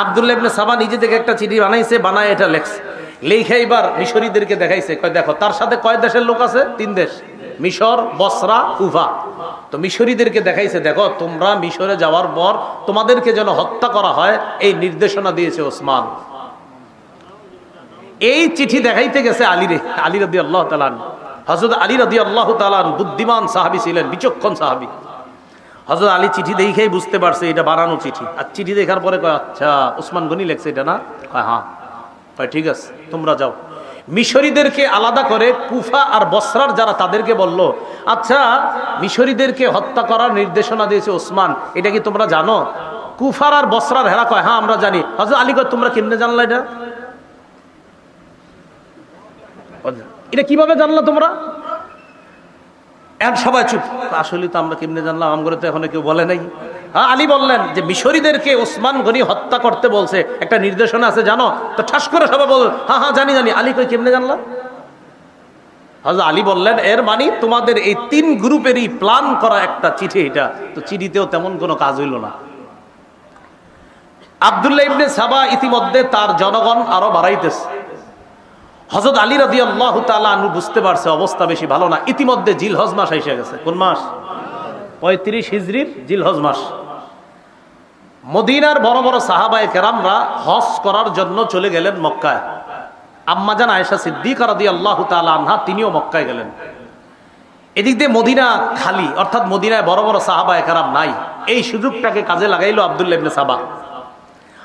আব্দুল্লাহ ইবনে সাবা নিজে থেকে একটা চিঠি বানাইছে, বানায় এটা লেখছে, লেখা এবার মিশরীদেরকে দেখাইছে। কয় দেখো, তার সাথে কয় দেশের লোক আছে? 3 দেশ, মিশর, বসরা, কুফা। তো মিশরীদেরকে দেখাইছে, দেখো তোমরা মিশরে যাওয়ার পর তোমাদেরকে যেন হত্যা করা হয়, এই নির্দেশনা দিয়েছে ওসমান। এই চিঠি দেখাইতে গেছে আলী রাদিয়াল্লাহু তাআলা। হযরত আলী রাদিয়াল্লাহু তাআলা বুদ্ধিমান সাহাবী ছিলেন, বিচক্ষণ সাহাবী। হযরত আলী চিঠি দেখেই বুঝতে পারছে এটা বানানো চিঠি। আর চিঠি দেখার পরে কয়, আচ্ছা ওসমান গনি লেখছে এটা না? হ্যাঁ। ঠিক আছে, তোমরা যাও। মিশরীদেরকে আলাদা করে কুফা আর বসরার যারা, তাদেরকে বলল, আচ্ছা মিশরীদেরকে হত্যা করার নির্দেশনা দিয়েছে ওসমান, এটা কি তোমরা জানো? কুফার আর বসরার হেরা কয়, হ্যাঁ আমরা জানি। হযরত আলী কয়, তোমরা কেমনে জানলা এটা? এটা কিভাবে জানলা তোমরা? সবাই চুপ। আসলে তো আমরা কেমনে জানলাম, আমগরে তো এখনো কেউ বলে নাই। হ্যাঁ, আলী বললেন যে মিশরীদেরকে ওসমান গনি হত্যা করতে বলছে, একটা নির্দেশনা আছে জানো? তো ঠাস করে সবাই বল, হ্যাঁ জানি। আলী কই, কেমনে জানলাম? হযরত আলী বললেন, এর মানে তোমাদের এই 3 গ্রুপেরই প্ল্যান করা একটা চিঠি এটা। তো চিঠিতেও তেমন কোনো কাজ হইল না। আব্দুল্লাহ ইবনে সাবা ইতিমধ্যে তার জনগণ আরো বাড়াইতেছে। হযরত আলী রাদিয়াল্লাহু তাআলা আনহু বুঝতে পারছে অবস্থা বেশি ভালো না। ইতিমধ্যে জিলহজ মাস এসে গেছে। কোন মাস? 35 হিজরির জিলহজ মাস। মদিনার বড় বড় সাহাবায়ে কেরামরা হজ করার জন্য চলে গেলেন মক্কায়। আম্মাজান আয়েশা সিদ্দিকা রাদিয়াল্লাহু তাআলা আনহা, তিনিও মক্কায় গেলেন। এদিক দিয়ে মদিনা খালি, অর্থাৎ মদিনায় বড় বড় সাহাবায়ে কেরাম নাই। এই সুযোগটাকে কাজে লাগাইলো আব্দুল্লাহ ইবনে সাবা।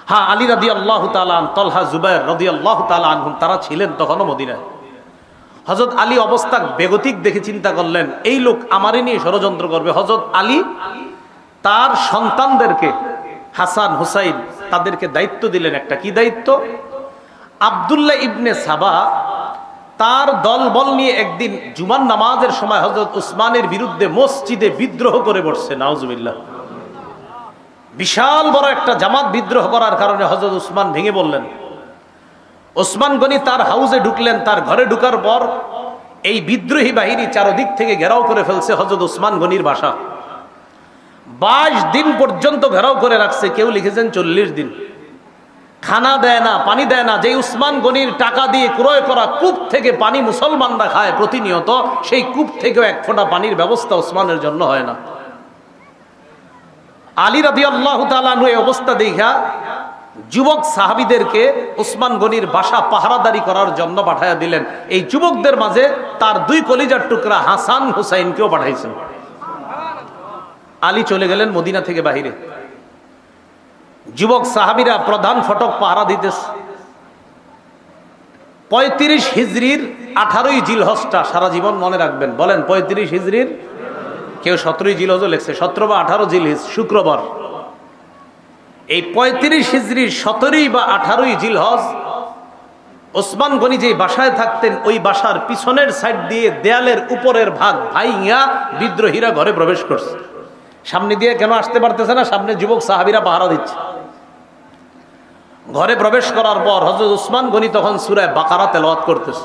হ্যাঁ, আলী রাদিয়াল্লাহু তাআলা, তলহা, জুবায়ের রাদিয়াল্লাহু তাআলা আনহুম, তারা ছিলেন তখনও মদিনায়। হযরত আলী অবস্থা বেগতিক দেখে চিন্তা করলেন, এই লোক আমারে নিয়ে ষড়যন্ত্র করবে। হযরত আলী তার সন্তানদেরকে, হাসান, হুসাইন, তাদেরকে দায়িত্ব দিলেন একটা। কি দায়িত্ব? আব্দুল্লাহ ইবনে সাবা তার দলবল নিয়ে একদিন জুমার নামাজের সময় হযরত উসমানের বিরুদ্ধে মসজিদে বিদ্রোহ করে বসছে। নাউজুবিল্লাহ। বিশাল বড় একটা জামাত বিদ্রোহ করার কারণে হযরত উসমান ভেঙে বললেন। ওসমান গনি তার হাউসে ঢুকলেন। তার ঘরে ঢুকার পর এই বিদ্রোহী বাহিনী চারদিক থেকে ঘেরাও করে ফেলছে হযরত উসমান গনির বাসা। 22 দিন পর্যন্ত ঘেরাও করে রাখছে। কেউ লিখেছেন 40 দিন। খানা দেয় না, পানি দেয় না। যে উসমান গনির টাকা দিয়ে ক্রয় করা কূপ থেকে পানি মুসলমানরা খায় প্রতিনিয়ত, সেই কূপ থেকেও এক ফোঁটা পানির ব্যবস্থা উসমানের জন্য হয় না। আলী রাদিয়াল্লাহু তাআলা আনহু এই অবস্থা দেখা যুবক সাহাবীদেরকে উসমান গনির বাসা পাহারাদারি করার জন্য পাঠায়া দিলেন। এই যুবকদের মাঝে তার 2 কলিজার টুকরা হাসান, হুসাইনকেও পাঠাইছেন। আলী চলে গেলেন মদিনা থেকে বাহিরে। যুবক সাহাবীরা প্রধান ফটক পাহারা দিতেছে। 35 হিজরির 18ই জিলহজটা সারা জীবন মনে রাখবেন। বলেন, 35 হিজরির, কেউ 17ই জিলহজও লেখছে, 17 বা 18 জিলহজ শুক্রবার। এই 35 হিজরির 17ই বা 18ই জিলহজ ওসমান গনি যে বাসায় থাকতেন, ওই বাসার পিছনের সাইড দিয়ে দেয়ালের উপরের ভাগ ভাইয়া বিদ্রোহীরা ঘরে প্রবেশ করছে। সামনে দিয়ে কেন আসতে পারতেছে না? সামনে যুবক সাহাবীরা পাহারা দিচ্ছে। ঘরে প্রবেশ করার পর হযরত উসমান গনি তখন সূরা বাকারা তেলাওয়াত করতেছে।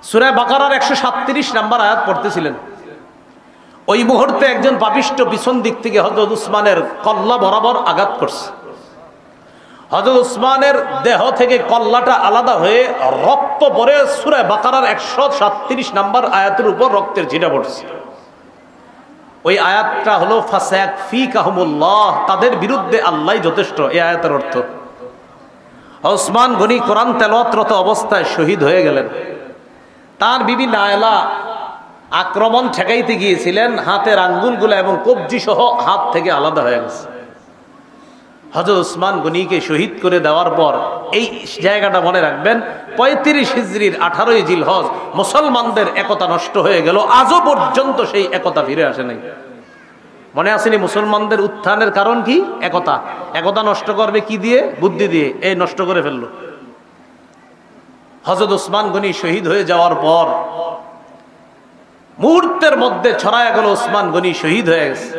সূরা বাকারার 137 নম্বর আয়াত পড়তেছিলেন। ওই মুহূর্তে একজন পাপিষ্ঠ পিছন দিক থেকে হযরত উসমানের কল্লা বরাবর আঘাত করছে। হযরত উসমানের দেহ থেকে কল্লাটা আলাদা হয়ে রক্ত পরে সূরা বাকারার 137 নম্বর আয়াতের উপর রক্তের ছিটা পড়ছে। ওই আয়াতটা হলো ফাসায়াকফিকাহুমুল্লাহ, তাদের বিরুদ্ধে আল্লাহই যথেষ্ট। এই আয়াতের অর্থ ওসমান গনি কোরআন তেলাওয়াতরত অবস্থায় শহীদ হয়ে গেলেন। তার বিবি নায়লা আক্রমণ ঠেকাইতে গিয়েছিলেন, হাতের আঙ্গুলগুলো এবং কবজি সহ হাত থেকে আলাদা হয়ে গেছে। হযরত উসমান গনিকে শহীদ করে দেওয়ার পর এই জায়গাটা মনে রাখবেন, 35 হিজরির 18ই জিলহজ মুসলমানদের একতা নষ্ট হয়ে গেল। আজও পর্যন্ত সেই একতা ফিরে আসে নাই। মনে আসেনি মুসলমানদের উত্থানের কারণ কি? একতা। একতা নষ্ট করবে কি দিয়ে? বুদ্ধি দিয়ে। এই নষ্ট করে ফেললো। হযরত উসমান গনি শহীদ হয়ে যাওয়ার পর মুহূর্তের মধ্যে ছড়ায় গেল উসমান গনি শহীদ হয়ে গেছে।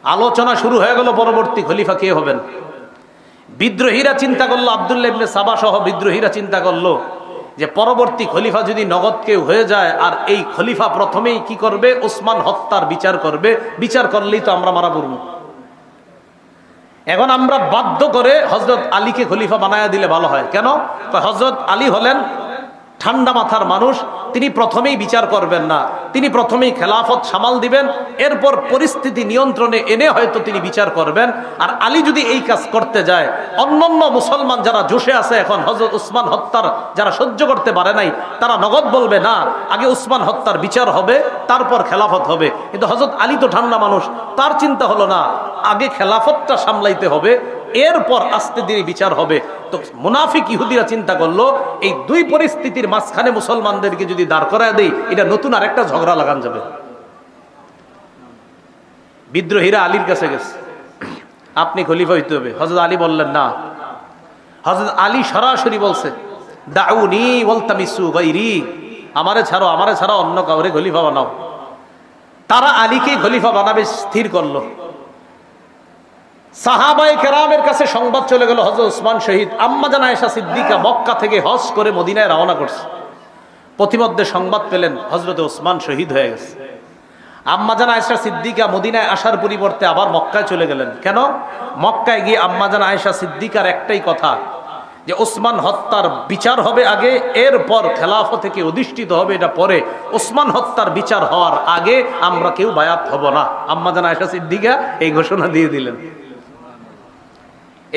আলোচনা শুরু হয়ে গেল পরবর্তী খলিফা কে হবেন। বিদ্রোহীরা চিন্তা করলো, আব্দুল্লাহ ইবনে সাবা সহ বিদ্রোহীরা চিন্তা করলো যে পরবর্তী খলিফা যদি নগদ কেউ হয়ে যায়, আর এই খলিফা প্রথমেই কি করবে? উসমান হত্যার বিচার করবে। বিচার করলেই তো আমরা মারা পড়ব। এখন আমরা বাধ্য করে হযরত আলীকে খলিফা বানায়া দিলে ভালো হয়। কেন? হযরত আলী হলেন ঠান্ডা মাথার মানুষ, তিনি প্রথমেই বিচার করবেন না, তিনি প্রথমেই খেলাফত সামাল দিবেন, এরপর পরিস্থিতি নিয়ন্ত্রণে এনে হয়তো তিনি বিচার করবেন। আর আলী যদি এই কাজ করতে যায়, অন্যান্য মুসলমান যারা জোশে আছে এখন হযরত উসমান হত্যার, যারা সহ্য করতে পারে নাই, তারা নগদ বলবে না আগে উসমান হত্যার বিচার হবে তারপর খেলাফত হবে। কিন্তু হযরত আলী তো ঠান্ডা মানুষ, তার চিন্তা হলো না আগে খেলাফতটা সামলাইতে হবে, এরপর আস্তে ধীরে বিচার হবে। তো মুনাফিক ইহুদিরা চিন্তা করলো এই দুই পরিস্থিতির মাঝখানে মুসলমানদেরকে যদি দাঁড় করায় দেই, এটা নতুন আরেকটা ঝগড়া লাগান যাবে। বিদ্রোহীরা আলীর কাছে গেছে, আপনি খলিফা হইতে হবে। হযরত আলী বললেন না। হযরত আলী সরাসরি বলছে, দাউনি ওয়ালতামিসু গায়রি, আমারে ছাড়ো, আমারে ছাড়া অন্য কাউরে খলিফা বানাও। তারা আলীকে খলিফা বানাবে স্থির করলো। সাহাবায়ে কেরামের কাছে সংবাদ চলে গেল হযরত উসমান শহীদ। আম্মা জান আয়েশা সিদ্দিকা মক্কা থেকে হজ করে মদিনায় রওনা করছে। প্রতিমধ্যে সংবাদ পেলেন হযরত উসমান শহীদ হয়ে গেছে। আম্মা জান আয়েশা সিদ্দিকা মদিনায় আসার পরিবর্তে আবার মক্কায় চলে গেলেন। কেন? মক্কায় গিয়ে আম্মা জান আয়েশা সিদ্দিকার একটাই কথা যে উসমান হত্যার বিচার হবে আগে, এরপর খেলাফত থেকে অধিষ্ঠিত হবে এটা পরে। উসমান হত্যার বিচার হওয়ার আগে আমরা কেউ বায়াত হব না। আম্মা জান আয়েশা সিদ্দিকা এই ঘোষণা দিয়ে দিলেন।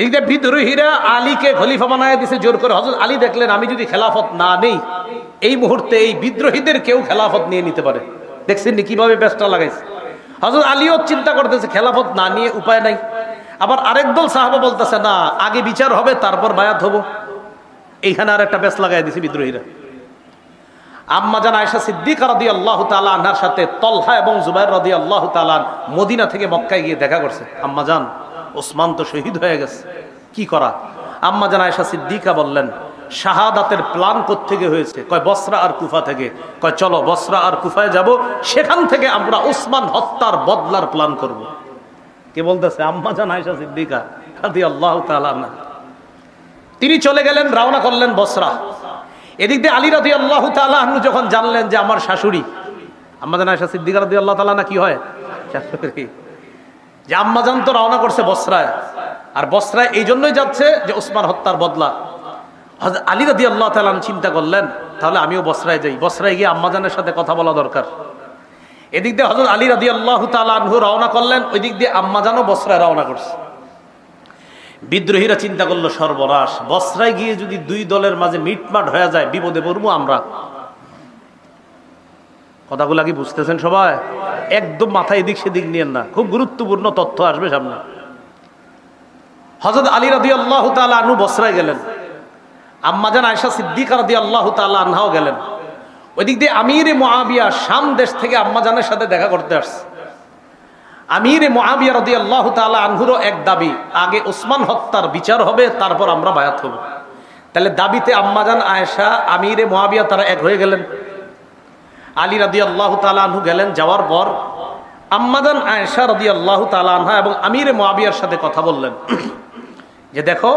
এইটা বিদ্রোহীরা আলীকে খলিফা বানায় দিছে জোর করে। হযরত আলী দেখলেন আমি যদি খেলাফত না নেই, এই মুহূর্তে এই বিদ্রোহীদের কেউ খেলাফত নিয়ে নিতে পারে। দেখছেন কিভাবে ব্যস্তা লাগাইছে। হযরত আলীও চিন্তা করতেছে খেলাফত না নিয়ে উপায় নাই। আবার আরেক দল সাহাবা বলতেছে না আগে বিচার হবে তারপর বায়াত হব। এইখানে আর একটা ব্যস্ত লাগাই দিছে বিদ্রোহীরা। আম্মা জান আয়েশা সিদ্দিকা রাদিয়াল্লাহু তাআলা আনহার সাথে তলহা এবং জুবাইর রাদিয়াল্লাহু তাআলা মদিনা থেকে মক্কায় গিয়ে দেখা করছে। আম্মা জান ওসমান তো শহীদ হয়ে গেছে, কি করা? আম্মা জান আয়েশা সিদ্দিকা বললেন শাহাদাতের প্ল্যান কোত্থেকে হয়েছে? কয় বসরা আর কুফা থেকে। কয় চলো বসরা আর কুফায় যাব, সেখান থেকে আমরা ওসমান হত্যার বদলার প্ল্যান করব। কে বলতেছে? আম্মা জান আয়েশা সিদ্দিকা রাদিয়াল্লাহু তাআলা আনহা। তিনি চলে গেলেন, রওনা করলেন বসরা। এদিক দিয়ে আলী রাদিয়াল্লাহু তাআলা আনহু যখন জানলেন যে আমার শাশুড়ি, আম্মা জান আয়েশা সিদ্দিকা রাদিয়াল্লাহু তাআলা না কি হয় শাশুড়ি, যে আম্মাজান তো রওনা করছে বসরায়, আর বসরায় এই জন্যই যাচ্ছে যে ওসমান হত্যার বদলা। হযরত আলী রাদিয়াল্লাহু তাআলা চিন্তা করলেন তাহলে আমিও বসরায় যাই, বসরায় গিয়ে আম্মাজানের সাথে কথা বলা দরকার। এদিক দিয়ে হযরত আলী রাদিয়াল্লাহু তাআলা আনহু রওনা করলেন, ওই দিক দিয়ে আম্মাজানও বসরায় রওনা করছে। বিদ্রোহীরা চিন্তা করলো সর্বনাশ, বসরায় গিয়ে যদি দুই দলের মাঝে মিটমাট হয়ে যায় বিপদে পড়বো আমরা। কথাগুলা কি বুঝতেছেন সবাই? একদম মাথায় এদিক সেদিক নিয়েন না, খুব গুরুত্বপূর্ণ তথ্য আসবে সামনে। হযরত আলী রাদিয়াল্লাহু তাআলা আনহু বসরায় গেলেন, আম্মা জান আয়েশা সিদ্দিকা রাদিয়াল্লাহু তাআলা আনহাও গেলেন। ওইদিক দিয়ে আমিরে মুআবিয়া শাম দেশ থেকে আম্মা জানের সাথে দেখা করতে আসছে। আমিরে মুআবিয়া রাদিয়াল্লাহু তাআলা আনহুরও এক দাবি, আগে ওসমান হত্যার বিচার হবে তারপর আমরা বায়াত হব। তাহলে দাবিতে আম্মা জান আয়েশা আমিরে মুআবিয়া তারা এক হয়ে গেলেন। আলী রাদিয়াল্লাহু তাআলা আনহু গেলেন, যাওয়ার পর আম্মা জান আয়েশা রাদিয়াল্লাহু তাআলা আনহা এবং আমিরে মুআবিয়ার সাথে কথা বললেন যে দেখো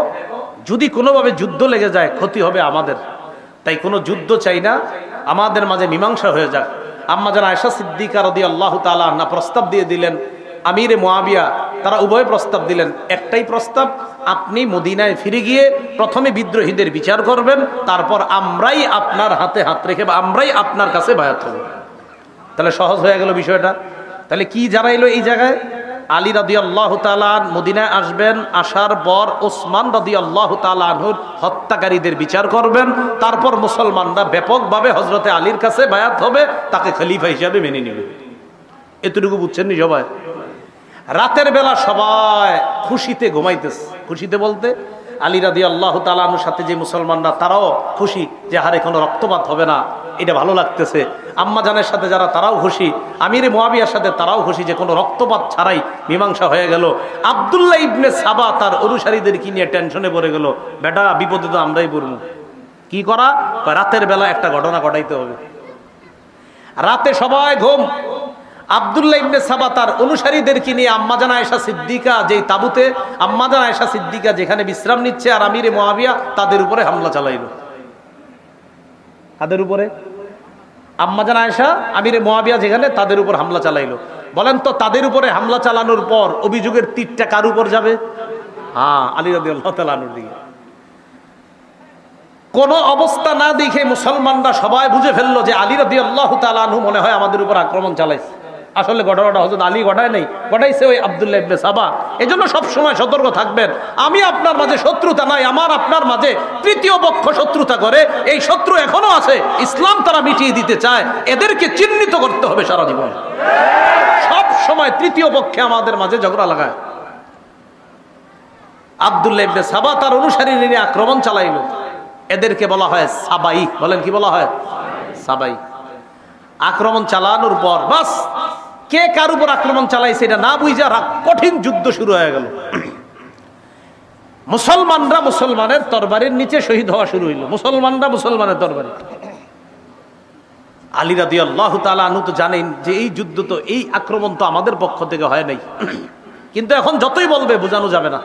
যদি কোনোভাবে যুদ্ধ লেগে যায় ক্ষতি হবে আমাদের, তাই কোনো যুদ্ধ চাই না, আমাদের মাঝে মীমাংসা হয়ে যাক। আম্মা জান আয়েশা সিদ্দিকা রাদিয়াল্লাহু তাআলা আনহা প্রস্তাব দিয়ে দিলেন আমিরে মুআবিয়া তারা উভয় প্রস্তাব দিলেন। একটাই প্রস্তাব, আপনি মদিনায় ফিরে গিয়ে প্রথমে বিদ্রোহীদের বিচার করবেন, তারপর আমরাই আপনার হাতে হাত রেখে বা আমরাই আপনার কাছে বায়াত হব। তাহলে সহজ হয়ে গেল বিষয়টা। তাহলে কি জানাইলো এই জায়গায়? আলী রাদিয়াল্লাহু তাআলা মদিনায় আসবেন, আসার পর ওসমান রাদিয়াল্লাহু তাআলা আনহুর হত্যাকারীদের বিচার করবেন, তারপর মুসলমানরা ব্যাপকভাবে হযরতে আলীর কাছে বায়াত হবে, তাকে খলিফা হিসাবে মেনে নেবে। এতটুকু বুঝছেন নি সবাই? রাতের বেলা সবাই খুশিতে ঘুমাইতেছে। খুশিতে বলতে আলী রাদিয়াল্লাহু তাআলা আনহুর সাথে যে মুসলমানরা তারাও খুশি যে হারে কোনো রক্তপাত হবে না, এটা ভালো লাগতেছে। আম্মা জানের সাথে যারা তারাও খুশি, আমিরে মুয়াবিয়ার সাথে তারাও খুশি যে কোনো রক্তপাত ছাড়াই মীমাংসা হয়ে গেল। আব্দুল্লাহ ইবনে সাবা তার অনুসারীদের কি নিয়ে টেনশনে পড়ে গেল, বেটা বিপদে তো আমরাই পড়ব, কি করা? রাতের বেলা একটা ঘটনা ঘটাইতে হবে। রাতে সবাই ঘুম। আব্দুল্লাহ ইবনে সাবা তার অনুসারীদেরকে নিয়ে আম্মাজান আয়েশা সিদ্দিকা যেই তাবুতে আম্মাজান আয়েশা সিদ্দিকা যেখানে বিশ্রাম নিচ্ছে আর আমিরে মুয়াবিয়া তাদের উপরে হামলা চালাইলো। তাদের উপরে আম্মাজান আয়েশা আমিরে মুয়াবিয়া যেখানে তাদের উপর হামলা চালাইলো। বলেন তো তাদের উপরে হামলা চালানোর পর অভিযোগের তীরটা কার উপর যাবে? হ্যাঁ, আলী রাদিয়াল্লাহু তাআলা আনহুর দিকে। কোন অবস্থা না দেখে মুসলমানরা সবাই বুঝে ফেললো যে আলী রাদিয়াল্লাহু তাআলা আনহু মনে হয় আমাদের উপর আক্রমণ চালাইছে। আসলে ঘটনাটা হযরত আলী ঘটায় নাই, ঘটাইছে ওই আব্দুল্লাহ ইবনে সাবা। এজন্য সব সময় সতর্ক থাকবেন। আমি আপনার মাঝে শত্রুতা নাই, আমার আপনার মাঝে তৃতীয় পক্ষ শত্রুতা করে। এই শত্রু এখনো আছে, ইসলাম তারা মিটিয়ে দিতে চায়, এদেরকে চিহ্নিত করতে হবে সারা জীবন। সব সময় তৃতীয় পক্ষে আমাদের মাঝে ঝগড়া লাগায়। আব্দুল্লাহ ইবনে সাবা তার অনুসারী নিয়ে আক্রমণ চালাইলো। এদেরকে বলা হয় সাবাই। বলেন কি বলা হয়? সাবাই। আক্রমণ চালানোর পর বাস কে কার উপর আক্রমণ চালাইছে এটা না বুঝা কঠিন যুদ্ধ শুরু হয়ে গেল। মুসলমানরা মুসলমানের তরবারির নিচে শহীদ হওয়া শুরু হইল। মুসলমানরা মুসলমানের তরবারি। আলী রাদিয়াল্লাহু তাআলা আনহু তো জানেন যে এই যুদ্ধ তো, এই আক্রমণ তো আমাদের পক্ষ থেকে হয় নাই, কিন্তু এখন যতই বলবে বোঝানো যাবে না।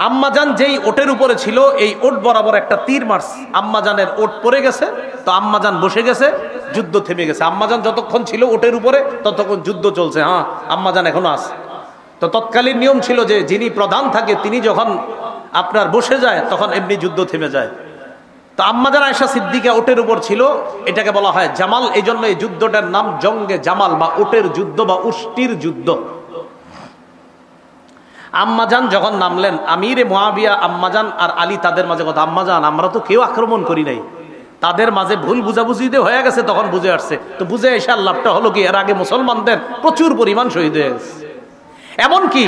আম্মাজান যেই ওটের উপরে ছিল, এই ওট বরাবর একটা তীর মারছে। আম্মাজানের ওট পড়ে গেছে, তো আম্মাজান বসে গেছে, যুদ্ধ থেমে গেছে। আম্মাজান যতক্ষণ ছিল ওটের উপরে ততক্ষণ যুদ্ধ চলছে। হ্যাঁ, আম্মাজান এখনো আছে। তো তৎকালীন নিয়ম ছিল যে যিনি প্রধান থাকে তিনি যখন আপনার বসে যায় তখন এমনি যুদ্ধ থেমে যায়। তো আম্মাজান আয়েশা সিদ্দিকা ওটের উপর ছিল, এটাকে বলা হয় জামাল। এই জন্য এই যুদ্ধটার নাম জঙ্গে জামাল বা ওটের যুদ্ধ বা উষ্টির যুদ্ধ। আম্মাজান যখন নামলেন, আমিরে মুয়াবিয়া আম্মাজান আর আলী তাদের মাঝে কথা, আম্মাজান আমরা তো কেউ আক্রমণ করি নাই, তাদের মাঝে ভুল বুঝাবুঝিতে হয়ে গেছে, তখন বুঝে আসছে। তো বুঝে এসে লাভটা হলো কি, এর আগে মুসলমানদের প্রচুর পরিমাণ শহীদ হয়ে গেছে। এমনকি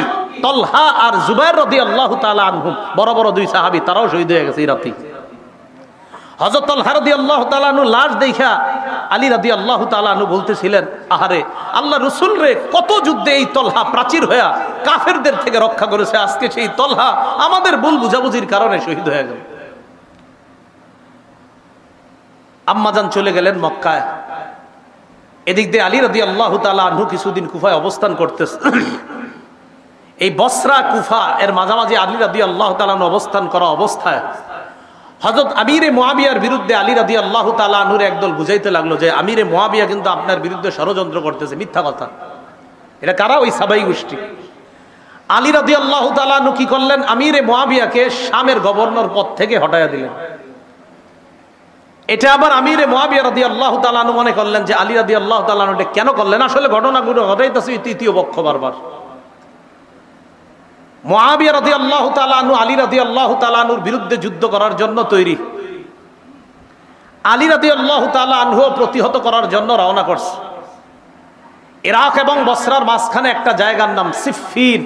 তলহা আর জুবাইর রাদিয়াল্লাহু তাআলা আনহুম বড় বড় দুই সাহাবী, তারাও শহীদ হয়ে গেছে এই রাতে। হযরত তলহা রাদিয়াল্লাহু তাআলা আনহু লাশ দেখা আলী রাদিয়াল্লাহু তাআলা আনহু বলতেছিলেন, আহারে আল্লাহ রাসূল রে, কত যুদ্ধে এই তলহা প্রাচীর হয়ে কাফেরদের থেকে রক্ষা করেছে, আজকে সেই তলহা আমাদের ভুল বুঝাবুঝির কারণে শহীদ হয়ে গেল। আম্মাজান চলে গেলেন মক্কায়। এদিক দিয়ে আলী রাদিয়াল্লাহু তাআলা আনহু কিছুদিন কুফায় অবস্থান করতেছে। এই বসরা কুফা এর মাঝামাঝি আলী রাদিয়াল্লাহু তাআলা আনহু অবস্থান করা অবস্থায় হযরত আমিরে মুয়াবিয়ার বিরুদ্ধে আলী রাদিয়াল্লাহু তাআলা আনহুর একদল বুঝাইতে লাগলো যে আমিরে মুয়াবিয়া কিন্তু আপনার বিরুদ্ধে ষড়যন্ত্র করতেছে, মিথ্যা কথা। এটা কারা? ওই সাবাই গোষ্ঠী। আলী রাদিয়াল্লাহু তাআলা আনহু কি করলেন, আমিরে মুয়াবিয়াকে শামের গভর্নর পদ থেকে হটাইয়া দিলেন। এটা আবার আমিরে মুয়াবিয়া রাদিয়াল্লাহু তাআলা আনহু মনে করলেন যে আলী রাদিয়াল্লাহু তাআলা আনহু এটা কেন করলেন। আসলে ঘটনাগুলো ঘটাইতেছে তৃতীয় পক্ষ বারবার। মুয়াবিয়া রাদিয়াল্লাহু তাআলা আনহু আলী রাদিয়াল্লাহু তাআলা আনহুর বিরুদ্ধে যুদ্ধ করার জন্য তৈরি। আলী রাদিয়াল্লাহু তাআলা আনহু প্রতিহত করার জন্য রওনা করছে। ইরাক এবং বসরার মাঝখানে একটা জায়গার নাম সিফফিন।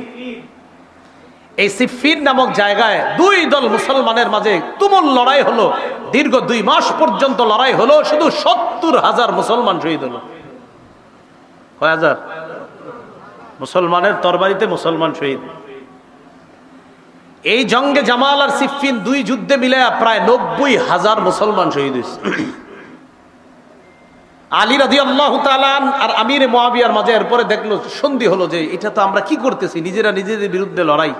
এই সিফফিন নামক জায়গায় দুই দল মুসলমানের মাঝে তুমুল লড়াই হলো। দীর্ঘ 2 মাস পর্যন্ত লড়াই হলো। শুধু 70,000 মুসলমান শহীদ হলো। কয় হাজার? মুসলমানের তরবারিতে মুসলমান শহীদ। এই জঙ্গে জামাল আর সিফফিন দুই যুদ্ধে মিলে প্রায় 90,000 মুসলমান শহীদ হয়েছে। আলী রাদিয়াল্লাহু তাআলা আর আমিরে মুয়াবিয়ার মাঝে এরপরে দেখলো, সন্ধি হলো যে এটা তো আমরা কি করতেছি, নিজেরা নিজেদের বিরুদ্ধে লড়াই।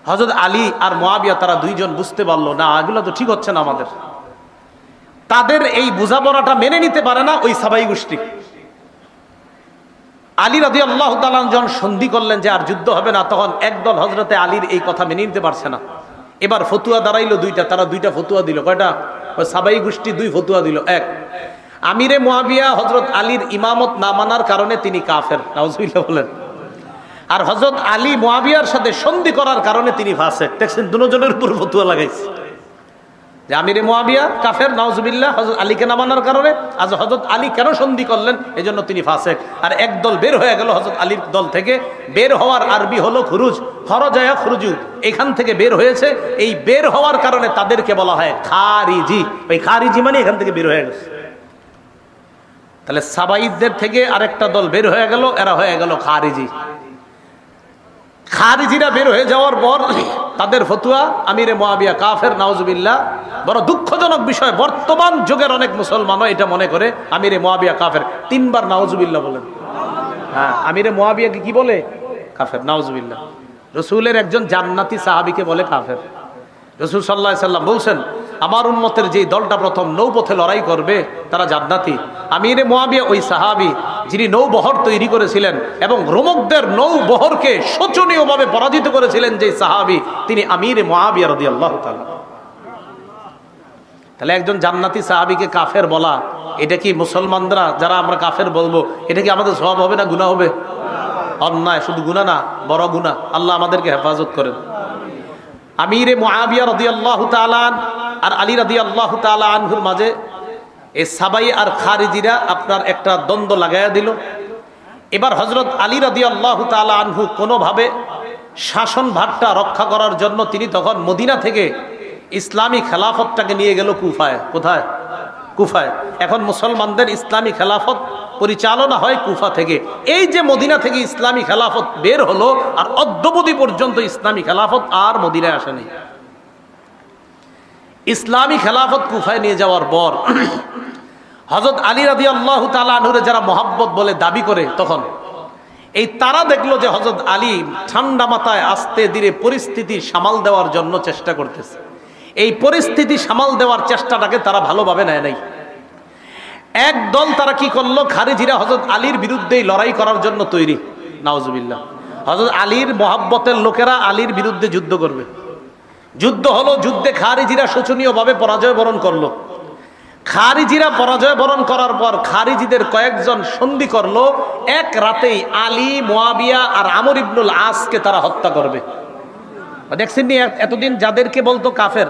হযরত আলী আর মুয়াবিয়া তারা দুইজন বুঝতে পারলো না, এগুলো তো ঠিক হচ্ছে না আমাদের। তাদের এই বোঝাপড়াটা মেনে নিতে পারে না ওই সাবাই গোষ্ঠী। আলী রাদিয়াল্লাহু তাআলা যখন সন্ধি করলেন যে আর যুদ্ধ হবে না, তখন একদল হযরতে আলীর এই কথা মেনে নিতে পারছে না। এবার ফতুয়া দাঁড়াইলো দুইটা, তারা দুইটা ফতুয়া দিল। কয়টা? ওই সাবাই গোষ্ঠী দুই ফতুয়া দিল। এক, আমিরে মুয়াবিয়া হযরত আলীর ইমামত না মানার কারণে তিনি কাফের, নাউজুবিল্লাহ বলেন। আর হযরত আলী মুয়াবিয়ার সাথে সন্ধি করার কারণে তিনি ফাসিক। দেখছেন দুজনের উপর ফতুয়া লাগাইছে যে আমিরে মুয়াবিয়া কাফের, নাউজুবিল্লাহ, হযরত আলীকে না মানার কারণে। আজ হযরত আলী কেন সন্ধি করলেন, এজন্য তিনি ফাসিক। আর এক দল বের হয়ে গেল হযরত আলীর দল থেকে। বের হওয়ার আরবি হলো খুরুজ, খরজা ইয়াখরুজু, এখান থেকে বের হয়েছে। এই বের হওয়ার কারণে তাদেরকে বলা হয় খারিজি। ওই খারিজি মানে এখান থেকে বের হয়ে গেছে। তাহলে সাবাইদের থেকে আরেকটা দল বের হয়ে গেল, এরা হয়ে গেল খারিজি। খারিজিরা বের হয়ে যাওয়ার পর তাদের ফতুয়া আমিরে মুয়াবিয়া কাফের, নাউজুবিল্লাহ। বড় দুঃখজনক বিষয়, বর্তমান যুগের অনেক মুসলমানও এটা মনে করে আমিরে মুয়াবিয়া কাফের। তিনবার নাউজুবিল্লাহ বলেন। হ্যাঁ, আমিরে মুয়াবিয়াকে কি বলে? কাফের, নাউজুবিল্লাহ। রাসূলের একজন জান্নাতি সাহাবীকে বলে কাফের। রাসূল সাল্লাল্লাহু আলাইহি সাল্লাম বলছেন, আমার উম্মতের যে দলটা প্রথম নৌপথে লড়াই করবে তারা জান্নাতি। আমিরে মুয়াবিয়া ওই সাহাবী যিনি নৌবহর তৈরি করেছিলেন এবং রোমকদের নৌবহরকে শোচনীয়ভাবে পরাজিত করেছিলেন যে সাহাবী, তিনি আমিরে মুয়াবিয়া রাদিয়াল্লাহু তাআলা। তাহলে একজন জান্নাতি সাহাবীকে কাফের বলা, এটা কি মুসলমানরা যারা আমরা কাফের বলবো, এটা কি আমাদের সওয়াব হবে না গুনাহ হবে? অন্যায়, শুধু গুনাহ না, বড় গুনাহ। আল্লাহ আমাদেরকে হেফাজত করেন। আমিরে মুয়াবিয়া রাদিয়াল্লাহু তাআলা আর আলী রাদিয়াল্লাহু তাআলা আনহুর মাঝে এই সাবাই আর খারিজিরা আপনার একটা দ্বন্দ্ব লাগাইয়া দিল। এবার হযরত আলী রাদিয়াল্লাহু তাআলা আনহু কোনোভাবে শাসন ভারটা রক্ষা করার জন্য তিনি তখন মদিনা থেকে ইসলামী খেলাফতটাকে নিয়ে গেল কুফায়। কোথায়? কুফায়। এখন মুসলমানদের ইসলামী খেলাফত পরিচালনা হয় কুফা থেকে। এই যে মদিনা থেকে ইসলামী খেলাফত বের হলো, আর অদ্যাবধি পর্যন্ত ইসলামী খেলাফত আর মদিনায় আসেনি। ইসলামী খেলাফত কুফায় নিয়ে যাওয়ার পর হযরত আলী রাদিয়াল্লাহু তাআলা আনহুরে যারা মহব্বত বলে দাবি করে, তখন এই তারা দেখলো যে হযরত আলী ঠান্ডা মাথায় আস্তে ধীরে পরিস্থিতি সামাল দেওয়ার জন্য চেষ্টা করতেছে। এই পরিস্থিতি সামাল দেওয়ার চেষ্টাটাকে তারা ভালোভাবে নেয় নাই। একদল তারা কি করলো, খারিজিরা হযরত আলীর বিরুদ্ধেই লড়াই করার জন্য তৈরি, নাউজুবিল্লাহ। হযরত আলীর মহব্বতের লোকেরা আলীর বিরুদ্ধে যুদ্ধ করবে। যুদ্ধ হলো, যুদ্ধে খারিজিরা শোচনীয়ভাবে পরাজয় বরণ করলো। খারিজিরা পরাজয় বরণ করার পর খারিজিদের কয়েকজন সন্ধি করলো, এক রাতেই আলী, মুয়াবিয়া আর আমর ইবনুল আসকে তারা হত্যা করবে। দেখছেন নি, এতদিন যাদেরকে বলতো কাফের,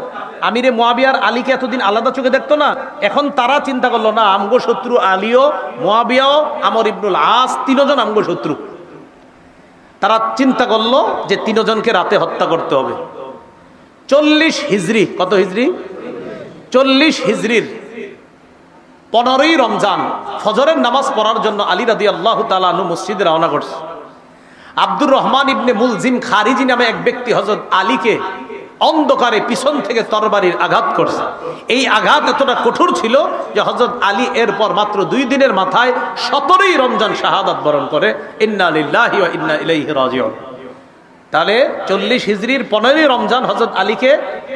আমিরে মুয়াবিয়ার আলীকে এতদিন আলাদা চোখে দেখতো না, এখন তারা চিন্তা করলো না, আমগো শত্রু আলীও, মুয়াবিয়াও, আমর ইবনুল আস, তিনজন আমগো শত্রু। তারা চিন্তা করলো যে তিনজনকে রাতে হত্যা করতে হবে। 40 হিজরি, কত হিজরি? 40 হিজরির 15ই রমজান ফজরের নামাজ পড়ার জন্য আলী রাদিয়াল্লাহু তাআলা আনহু মসজিদে রওনা করছে। আব্দুর রহমান ইবনে মুলজিম খারিজি নামে এক ব্যক্তি হযরত আলীকে অন্ধকারে পিছন থেকে তরবারির আঘাত করছে। এই আঘাত এতটা কঠোর ছিল যে হযরত আলী এরপর মাত্র 2 দিনের মাথায় 17ই রমজান শাহাদাত বরণ করে। ইন্না লিল্লাহি ওয়া ইন্না ইলাইহি রাজিউন। তাহলে 40 হিজরির 15ই রমজান হযরত আলীকে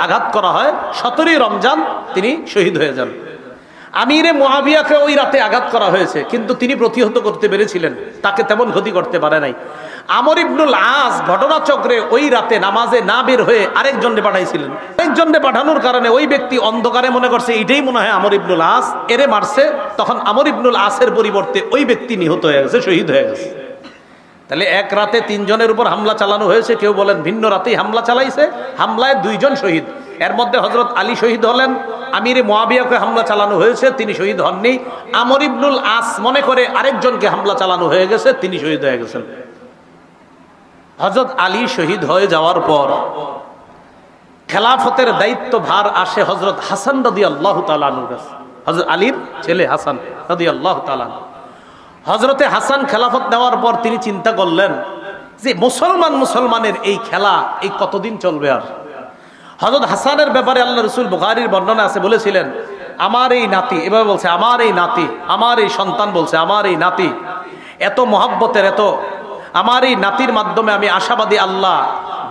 আঘাত করা হয়, 17ই রমজান তিনি শহীদ হয়ে যান। আমিরে মুয়াবিয়াকে ওই রাতে আঘাত করা হয়েছে, কিন্তু তিনি প্রতিহত করতে পেরেছিলেন, তাকে তেমন ক্ষতি করতে পারে নাই। আমর ইবনুল আস ঘটনাচক্রে ওই রাতে নামাজে না বের হয়ে আরেকজনকে পাঠাইছিলেন। আরেকজনকে পাঠানোর কারণে ওই ব্যক্তি অন্ধকারে মনে করছে এটাই মনে হয় আমর ইবনুল আস, এরে মারছে। তখন আমর ইবনুল আসের পরিবর্তে ওই ব্যক্তি নিহত হয়ে গেছে, শহীদ হয়ে গেছে। তাহলে এক রাতে 3 জনের উপর হামলা চালানো হয়েছে। কেউ বলেন ভিন্ন রাতেই হামলা চালাইছে, হামলায় 2 জন শহীদ। এর মধ্যে হযরত আলী শহীদ হলেন, আমিরে মুয়াবিয়াকে হামলা চালানো হয়েছে, তিনি শহীদ হননি। আমর ইবনুল আস মনে করে আরেকজনকে হামলা চালানো হয়ে গেছে, তিনি শহীদ হয়ে গেছেন। হযরত আলী শহীদ হয়ে যাওয়ার পর খেলাফতের দায়িত্ব ভার আসে হযরত হাসান রাদিয়াল্লাহু তাআলা আনহুর কাছে। হযরত আলীর ছেলে হাসান রাদিয়াল্লাহু তাআলা। হযরতে হাসান খেলাফত নেওয়ার পর তিনি চিন্তা করলেন যে মুসলমানের এই খেলা এই কতদিন চলবে। আর হযরত হাসানের ব্যাপারে আল্লাহ রাসূল বুখারীর বর্ণনা আছে, বলেছিলেন আমার এই নাতি, এভাবে বলছে আমার এই নাতি, আমার এই সন্তান বলছে আমার এই নাতি এত মহব্বতের, এত আমার এই নাতির মাধ্যমে আমি আশাবাদী আল্লাহ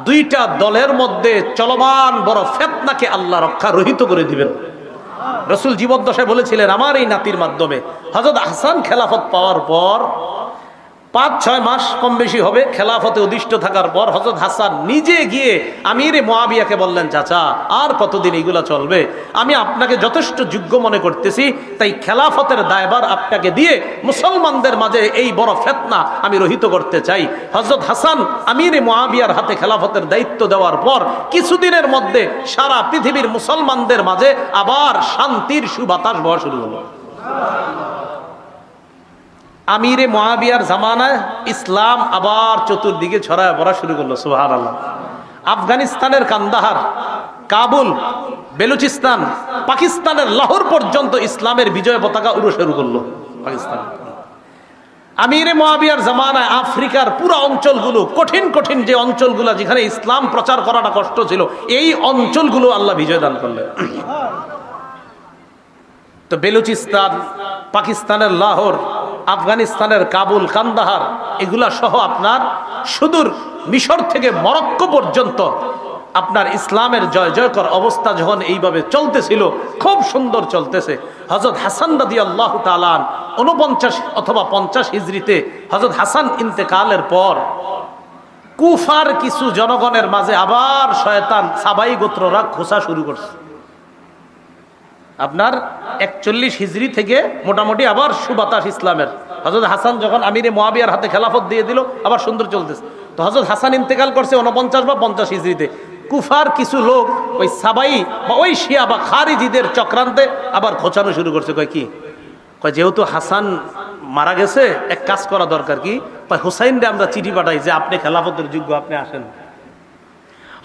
2টা দলের মধ্যে চলমান বড় ফিতনাকে আল্লাহ রক্ষা রহিত করে দিবেন। রাসূল জীবদ্দশায় বলেছিলেন আমার এই নাতির মাধ্যমে। হযরত হাসান খেলাফত পাওয়ার পর 5-6 মাস কম বেশি হবে খেলাফতে অধিষ্ঠ থাকার পর হযরত হাসান নিজে গিয়ে আমিরে মুআবিয়াকে বললেন, চাচা আর কতদিন এইগুলা চলবে, আমি আপনাকে যথেষ্ট যোগ্য মনে করতেছি, তাই খেলাফতের দায়ভার আপনাকে দিয়ে মুসলমানদের মাঝে এই বড় ফিতনা আমি রহিত করতে চাই। হযরত হাসান আমিরে মুআবিয়ার হাতে খেলাফতের দায়িত্ব দেওয়ার পর কিছুদিনের মধ্যে সারা পৃথিবীর মুসলমানদের মাঝে আবার শান্তির সুবাতাস বওয়া শুরু হলো। আমিরে মুআবিয়ার জামানায় ইসলাম আবার চতুর্দিকে ছড়ায় পড়া শুরু করলো। সুবহানাল্লাহ। আফগানিস্তানের কান্দাহার, কাবুল, বেলুচিস্তান, পাকিস্তানের লাহোর পর্যন্ত ইসলামের বিজয় পতাকা উড়ে শুরু করলো পাকিস্তান। আমিরে মুআবিয়ার জামানায় আফ্রিকার পুরো অঞ্চলগুলো, কঠিন কঠিন যে অঞ্চলগুলো যেখানে ইসলাম প্রচার করাটা কষ্ট ছিল, এই অঞ্চলগুলো আল্লাহ বিজয় দান করলেন। তো বেলুচিস্তান, পাকিস্তানের লাহোর, আফগানিস্তানের কাবুল, কান্দাহার, এগুলা সহ আপনার সুদূর মিশর থেকে মরক্কো পর্যন্ত আপনার ইসলামের জয় জয়কর অবস্থা যখন এইভাবে চলতেছিল, খুব সুন্দর চলতেছে, হযরত হাসান রাদিয়াল্লাহু তাআলা 49 অথবা 50 হিজরিতে হযরত হাসান ইন্তেকালের পর কুফার কিছু জনগণের মাঝে আবার শয়তান সাবাই গোত্ররা খোঁচা শুরু করছে। আপনার 41 হিজরি থেকে মোটামুটি আবার সুবাতাস ইসলামের। হযরত হাসান যখন আমিরে মুআবিয়ার হাতে খেলাফত দিয়ে দিল, আবার সুন্দর চলতেছে। তো হযরত হাসান ইন্তেকাল করছে 49 বা 50 হিজরিতে। কুফার কিছু লোক ওই সাবাই বা ওই শিয়া বা খারিজিদের চক্রান্তে আবার খোঁচানো শুরু করছে। কয় যেহেতু হাসান মারা গেছে, এক কাজ করা দরকার। কি? হুসাইনরে আমরা চিঠি পাঠাই যে আপনি খেলাফতের যোগ্য, আপনি আসেন।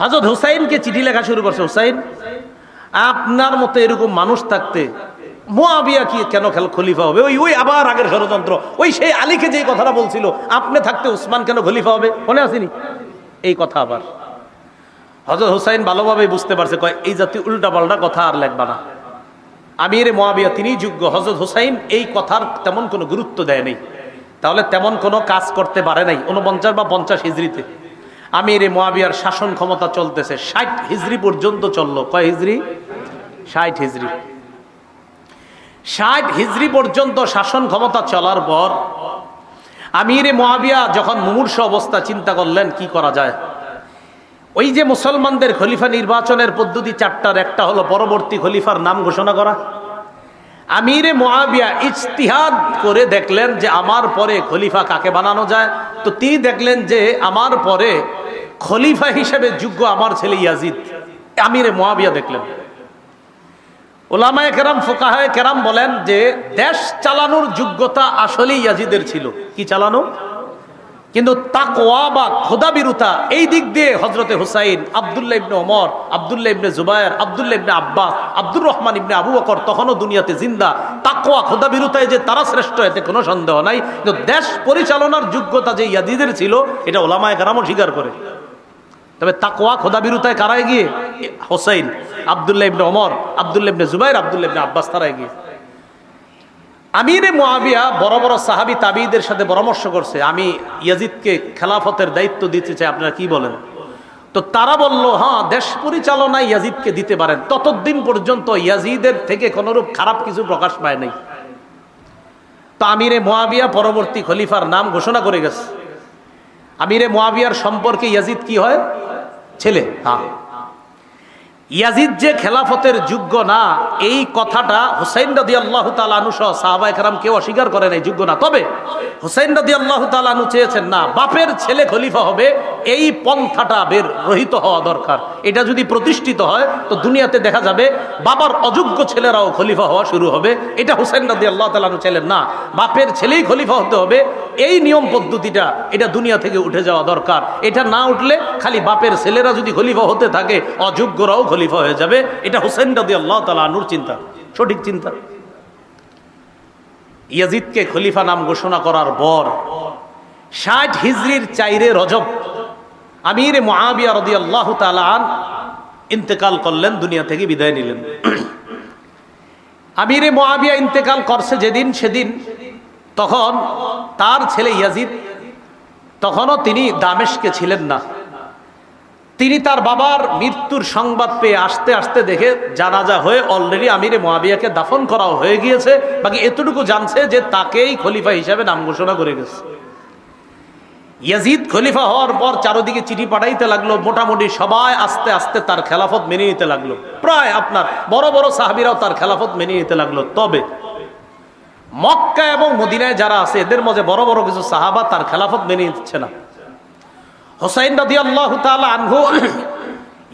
হযরত হুসাইনকে চিঠি লেখা শুরু করছে, হুসাইন আপনার মতো এরকম মানুষ থাকতে মুআবিয়া কি কেন খলিফা হবে? ওই আবার আগের ষড়যন্ত্র, ওই সেই আলীকে যে কথাটা বলছিল, আপনি থাকতে উসমান কেন খলিফা হবে, মনে আসেনি এই কথা? আবার হযরত হুসাইন ভালোভাবে বুঝতে পারছে, কয় এই জাতীয় উল্টাপাল্টা কথা আর লেখবা না, আমিরে মুআবিয়া তিনিই যোগ্য। হযরত হুসাইন এই কথার তেমন কোনো গুরুত্ব দেয় নাই, তাহলে তেমন কোনো কাজ করতে পারে নাই। 49 বা 50 হিজরিতে আমিরে মুআবিয়ার শাসন ক্ষমতা চলতেছে 60 হিজরি পর্যন্ত চললো। কয় হিজরি? 60 হিজরি। 60 হিজরি পর্যন্ত শাসন ক্ষমতা চলার পর আমিরে মুআবিয়া যখন মুমূর্ষ অবস্থা, চিন্তা করলেন কি করা যায়। ওই যে মুসলমানদের খলিফা নির্বাচনের পদ্ধতি 4টার একটা হলো পরবর্তী খলিফার নাম ঘোষণা করা। আমিরে মুআবিয়া ইজতিহাদ করে দেখলেন যে আমার পরে খলিফা কাকে বানানো যায়। তো তিনি দেখলেন যে আমার পরে খলিফা হিসেবে যোগ্য আমার ছেলে ইয়াজিদ। আমিরে মুআবিয়া দেখলেন। উলামায়ে কেরাম, ফুকাহায়ে কেরাম বলেন যে দেশ চালানোর যোগ্যতা আসলেই ইয়াজিদের ছিল। কি চালানো? কিন্তু তাকওয়া বা খোদাবিরুতা এই দিক দিয়ে হযরতে হুসাইন, আব্দুল্লাহ ইবনে ওমর, আব্দুল্লাহ ইবনে জুবায়ের, আব্দুল্লাহ ইবনে আব্বাস, আব্দুর রহমান ইবনে আবু বকর তখনও দুনিয়াতে জিন্দা। তাকওয়া খোদাবিরুতায় যে তারা শ্রেষ্ঠ, এতে কোনো সন্দেহ নাই। কিন্তু দেশ পরিচালনার যোগ্যতা যে ইয়াজিদের ছিল, এটা উলামায়ে কেরামও স্বীকার করে। তবে তাকওয়া খোদাবিরুতায় কারা এগিয়ে? হুসাইন, আব্দুল্লাহ ইবনে ওমর, আব্দুল্লাহ ইবনে জুবায়ের, আব্দুল্লাহ ইবনে আব্বাস, তারা এগিয়ে। আমিরে মুআবিয়া বড় বড় সাহাবী তাবিঈদের সাথে পরামর্শ করছে, আমি ইয়াজিদকে খেলাফতের দায়িত্ব দিতে চাই, আপনারা কি বলেন? তো তারা বলল, হ্যাঁ, দেশ পরিচালনায় ইয়াজিদকে দিতে পারেন। ততদিন পর্যন্ত ইয়াজিদের থেকে কোনরূপ খারাপ কিছু প্রকাশ পায় নাই। তো আমিরে মুআবিয়া পরবর্তী খলিফার নাম ঘোষণা করে গেছে। আমিরে মুআবিয়ার সম্পর্কে ইয়াজিদ কি হয়? ছেলে। হ্যাঁ, ইয়াজিদ যে খেলাফতের যোগ্য না, এই কথাটা হুসাইন রাদিয়াল্লাহু তাআলা আনহু সহ সাহাবায়ে কেরাম কেউ অস্বীকার করে নাই, যোগ্য না। তবে হুসাইন রাদিয়াল্লাহু তাআলা আনহু চেয়েছেন, না, বাপের ছেলে খলিফা হবে, এই পন্থাটা বের রহিত হওয়া দরকার। এটা যদি প্রতিষ্ঠিত হয় তো দুনিয়াতে দেখা যাবে বাবার অযোগ্য ছেলেরাও খলিফা হওয়া শুরু হবে। এটা হুসাইন রাদিয়াল্লাহু তাআলা আনহু ছেলের না, বাপের ছেলেই খলিফা হতে হবে, এই নিয়ম পদ্ধতিটা এটা দুনিয়া থেকে উঠে যাওয়া দরকার। এটা না উঠলে খালি বাপের ছেলেরা যদি খলিফা হতে থাকে, অযোগ্যরাও খলিফা হয়ে যাবে। এটা হুসাইন রাদিয়াল্লাহু তাআলা আনহুর চিন্তা, সঠিক চিন্তা। ইয়াজিদকে খলিফা নাম ঘোষণা করার পর 60 হিজরির 4 রজব আমিরে মুআবিয়া রাদিয়াল্লাহু তাআলা আনহু ইন্তেকাল করলেন, দুনিয়া থেকে বিদায় নিলেন। আমিরে মুআবিয়া ইন্তেকাল করছে যেদিন, সেদিন তখন তার ছেলে ইয়াজিদ, তখনও তিনি দামেস্কে ছিলেন না। তিনি তার বাবার মৃত্যুর সংবাদ পেয়ে আসতে আসতে দেখে জানাজা হয়ে অলরেডি আমিরে মুআবিয়াকে দাফন করা হয়ে গিয়েছে। বাকি এতটুকু জানছে যে তাকেই খলিফা হিসাবে নাম ঘোষণা করে গেছে। ইয়াজিদ খলিফা হওয়ার পর চারদিকে চিঠি পাঠাইতে লাগলো, মোটামুটি সবাই আস্তে আস্তে তার খেলাফত মেনে নিতে লাগলো। প্রায় আপনার বড় বড় সাহাবীরাও তার খেলাফত মেনে নিতে লাগলো। তবে মক্কা এবং মদিনায় যারা আছে এদের মধ্যে বড় বড় কিছু সাহাবা তার খেলাফত মেনে নিচ্ছে না। হুসাইন রাদিয়াল্লাহু তাআলা আনহু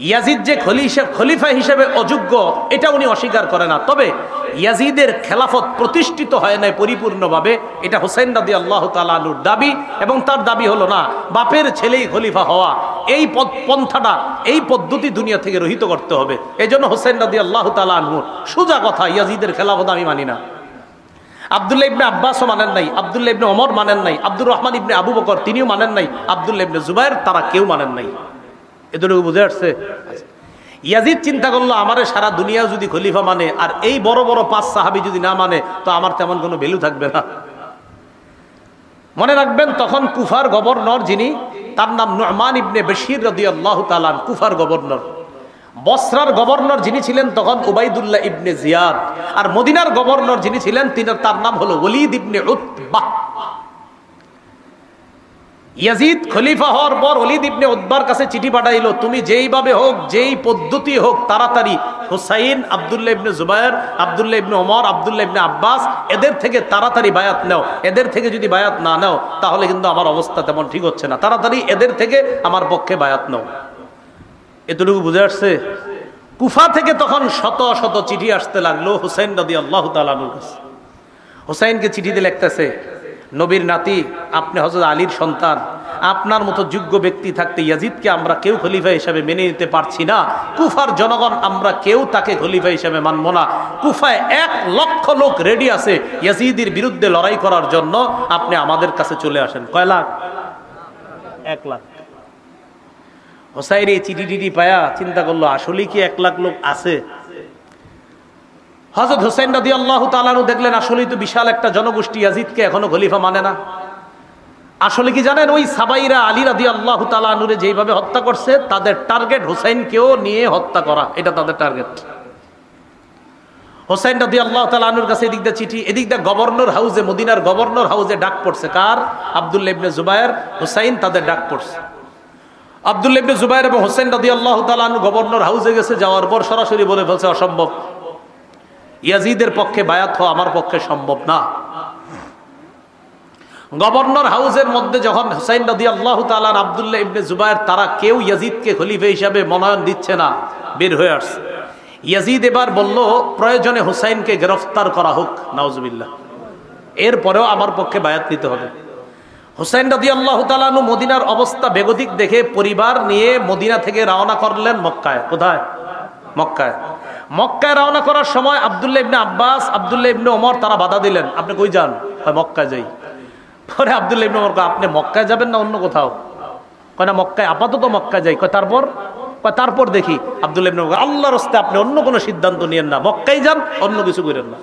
ইয়াজিদ যে খলিফা হিসেবে অযোগ্য এটা উনি অস্বীকার করে না। তবে ইয়াজিদের খেলাফত প্রতিষ্ঠিত হয় নাই পরিপূর্ণভাবে, এটা হুসাইন রাদিয়াল্লাহু তাআলা আনহুর দাবি। এবং তার দাবি হলো না, বাপের ছেলেই খলিফা হওয়া, এই পন্থাটা, এই পদ্ধতি দুনিয়া থেকে রহিত করতে হবে। এই জন্য হুসাইন রাদিয়াল্লাহু তাআলা আনহু সোজা কথা, ইয়াজিদের খেলাফত আমি মানি না। আব্দুল্লাহ ইবনে আব্বাসও মানেন নাই, আব্দুল্লাহ ইবনে ওমর মানেন নাই, আব্দুর রহমান ইবনে আবু বকর তিনিও মানেন নাই, আব্দুল্লাহ ইবনে জুবায়ের তারা কেউ মানেন নাই। এতটুকু বুঝে আসছে? ইয়াজিদ চিন্তা করলো, আমারে সারা দুনিয়া যদি খলিফা মানে আর এই বড় বড় 5 সাহাবী যদি না মানে তো আমার তেমন কোনো ভ্যালু থাকবে না। মনে রাখবেন তখন কুফার গভর্নর যিনি, তার নাম নু'মান ইবনে বশীর রাদিয়াল্লাহু তাআলা, কুফার গভর্নর। বসরার গভর্নর যিনি ছিলেন তখন উবাইদুল্লাহ ইবনে জিয়াদ। আর মদিনার গভর্নর যিনি ছিলেন তার নাম হলো ওলীদ ইবনে উতবাহ। ইয়াজিদ খলিফা হওয়ার পর ওলীদ ইবনে উতবার কাছে চিঠি পাঠাইলো, তুমি যেইভাবে হোক, যেই পদ্ধতি হোক, তাড়াতাড়ি হুসাইন, আব্দুল্লাহ ইবনে জুবায়ের, আব্দুল্লাহ ইবনে ওমর, আব্দুল্লাহ ইবনে আব্বাস এদের থেকে তাড়াতাড়ি বায়াত নাও। এদের থেকে যদি বায়াত না নাও তাহলে কিন্তু আমার অবস্থা তেমন ঠিক হচ্ছে না, তাড়াতাড়ি এদের থেকে আমার পক্ষে বায়াত নাও। এতটুকু বুঝে আসছে? কুফা থেকে তখন শত শত চিঠি আসতে লাগলো হুসাইন রাদিয়াল্লাহু তাআলা আনহুর কাছে। হুসাইনকে চিঠিতে লিখতেছে, নবীর নাতি, আপনি হযরত আলীর সন্তান, আপনার মতো যোগ্য ব্যক্তি থাকতে ইয়াজিদকে আমরা কেউ খলিফা হিসেবে মেনে নিতে পারছি না। কুফার জনগণ আমরা কেউ তাকে খলিফা হিসেবে মানব না। কুফায় 1 লক্ষ লোক রেডি আছে ইয়াজিদের বিরুদ্ধে লড়াই করার জন্য, আপনি আমাদের কাছে চলে আসেন। কয় লাখ? 1 লাখ। হোসাইন এই চিঠি পায়া চিন্তা করলো, আসলে কি 1 লাখ লোক আছে? হযরত হুসাইন রাদিয়াল্লাহু তাআলা আনহু দেখলেন আসলেই তো বিশাল একটা জনগোষ্ঠী ইয়াজিদকে এখনো খলিফা মানে না। আসলে কি জানেন, ওই সাবাইরা আলী রাদিয়াল্লাহু তাআলা আনহুরে যেইভাবে হত্যা করছে, তাদের টার্গেট হুসাইনকেও নিয়ে হত্যা করা, এটা তাদের টার্গেট। হুসাইন রাদিয়াল্লাহু তাআলা আনহুর কাছে এদিক দিয়ে চিঠি, এদিক দিয়ে গভর্নর হাউসে, মদিনার গভর্নর হাউসে ডাক পড়ছে। কার? আব্দুল্লাহ ইবনে জুবায়ের, হুসাইন, তাদের ডাক পড়ছে। আব্দুল্লাহ ইবনে জুবায়ের এবং হুসাইন রাদিয়াল্লাহু তাআলা আনহু গভর্নর হাউসে গেছে, যাওয়ার পর সরাসরি বলে ফেলছে, অসম্ভব, ইয়াজিদের পক্ষে বায়াত হওয়া আমার পক্ষে সম্ভব না। গভর্নর হাউসের মধ্যে যখন হুসাইন রাদিয়াল্লাহু তাআলা আর আব্দুল্লাহ ইবনে জুবায়ের তারা কেউ ইয়াজিদকে খলিফা হিসাবে মনোনয়ন দিচ্ছে না, বের হয়ে আসছে। ইয়াজিদ এবার বলল, প্রয়োজনে হুসাইনকে গ্রেফতার করা হোক, নাউজুবিল্লাহ, এরপরেও আমার পক্ষে বায়াত নিতে হবে। হুসাইন রাদিয়াল্লাহু তাআলা আনহু মদিনার অবস্থা বেগতিক দেখে পরিবার নিয়ে মদিনা থেকে রওনা করলেন মক্কায়। কোথায়? মক্কায়। মক্কায় রওনা করার সময় আব্দুল্লাহ ইবনে আব্বাস, আব্দুল্লাহ ইবনে ওমর তারা বাধা দিলেন, আপনি কই যান? মক্কায় যাই। পরে আব্দুল্লাহ ইবনে ওমর কয়, আপনি মক্কায় যাবেন না অন্য কোথাও? কয় না, মক্কায়, আপাতত মক্কায় যাই। কয় তারপর? কয় তারপর দেখি। আব্দুল্লাহ ইবনে ওমর, আল্লাহর রাস্তায় আপনি অন্য কোনো সিদ্ধান্ত নিয়েন না, মক্কায় যান, অন্য কিছু করেন না।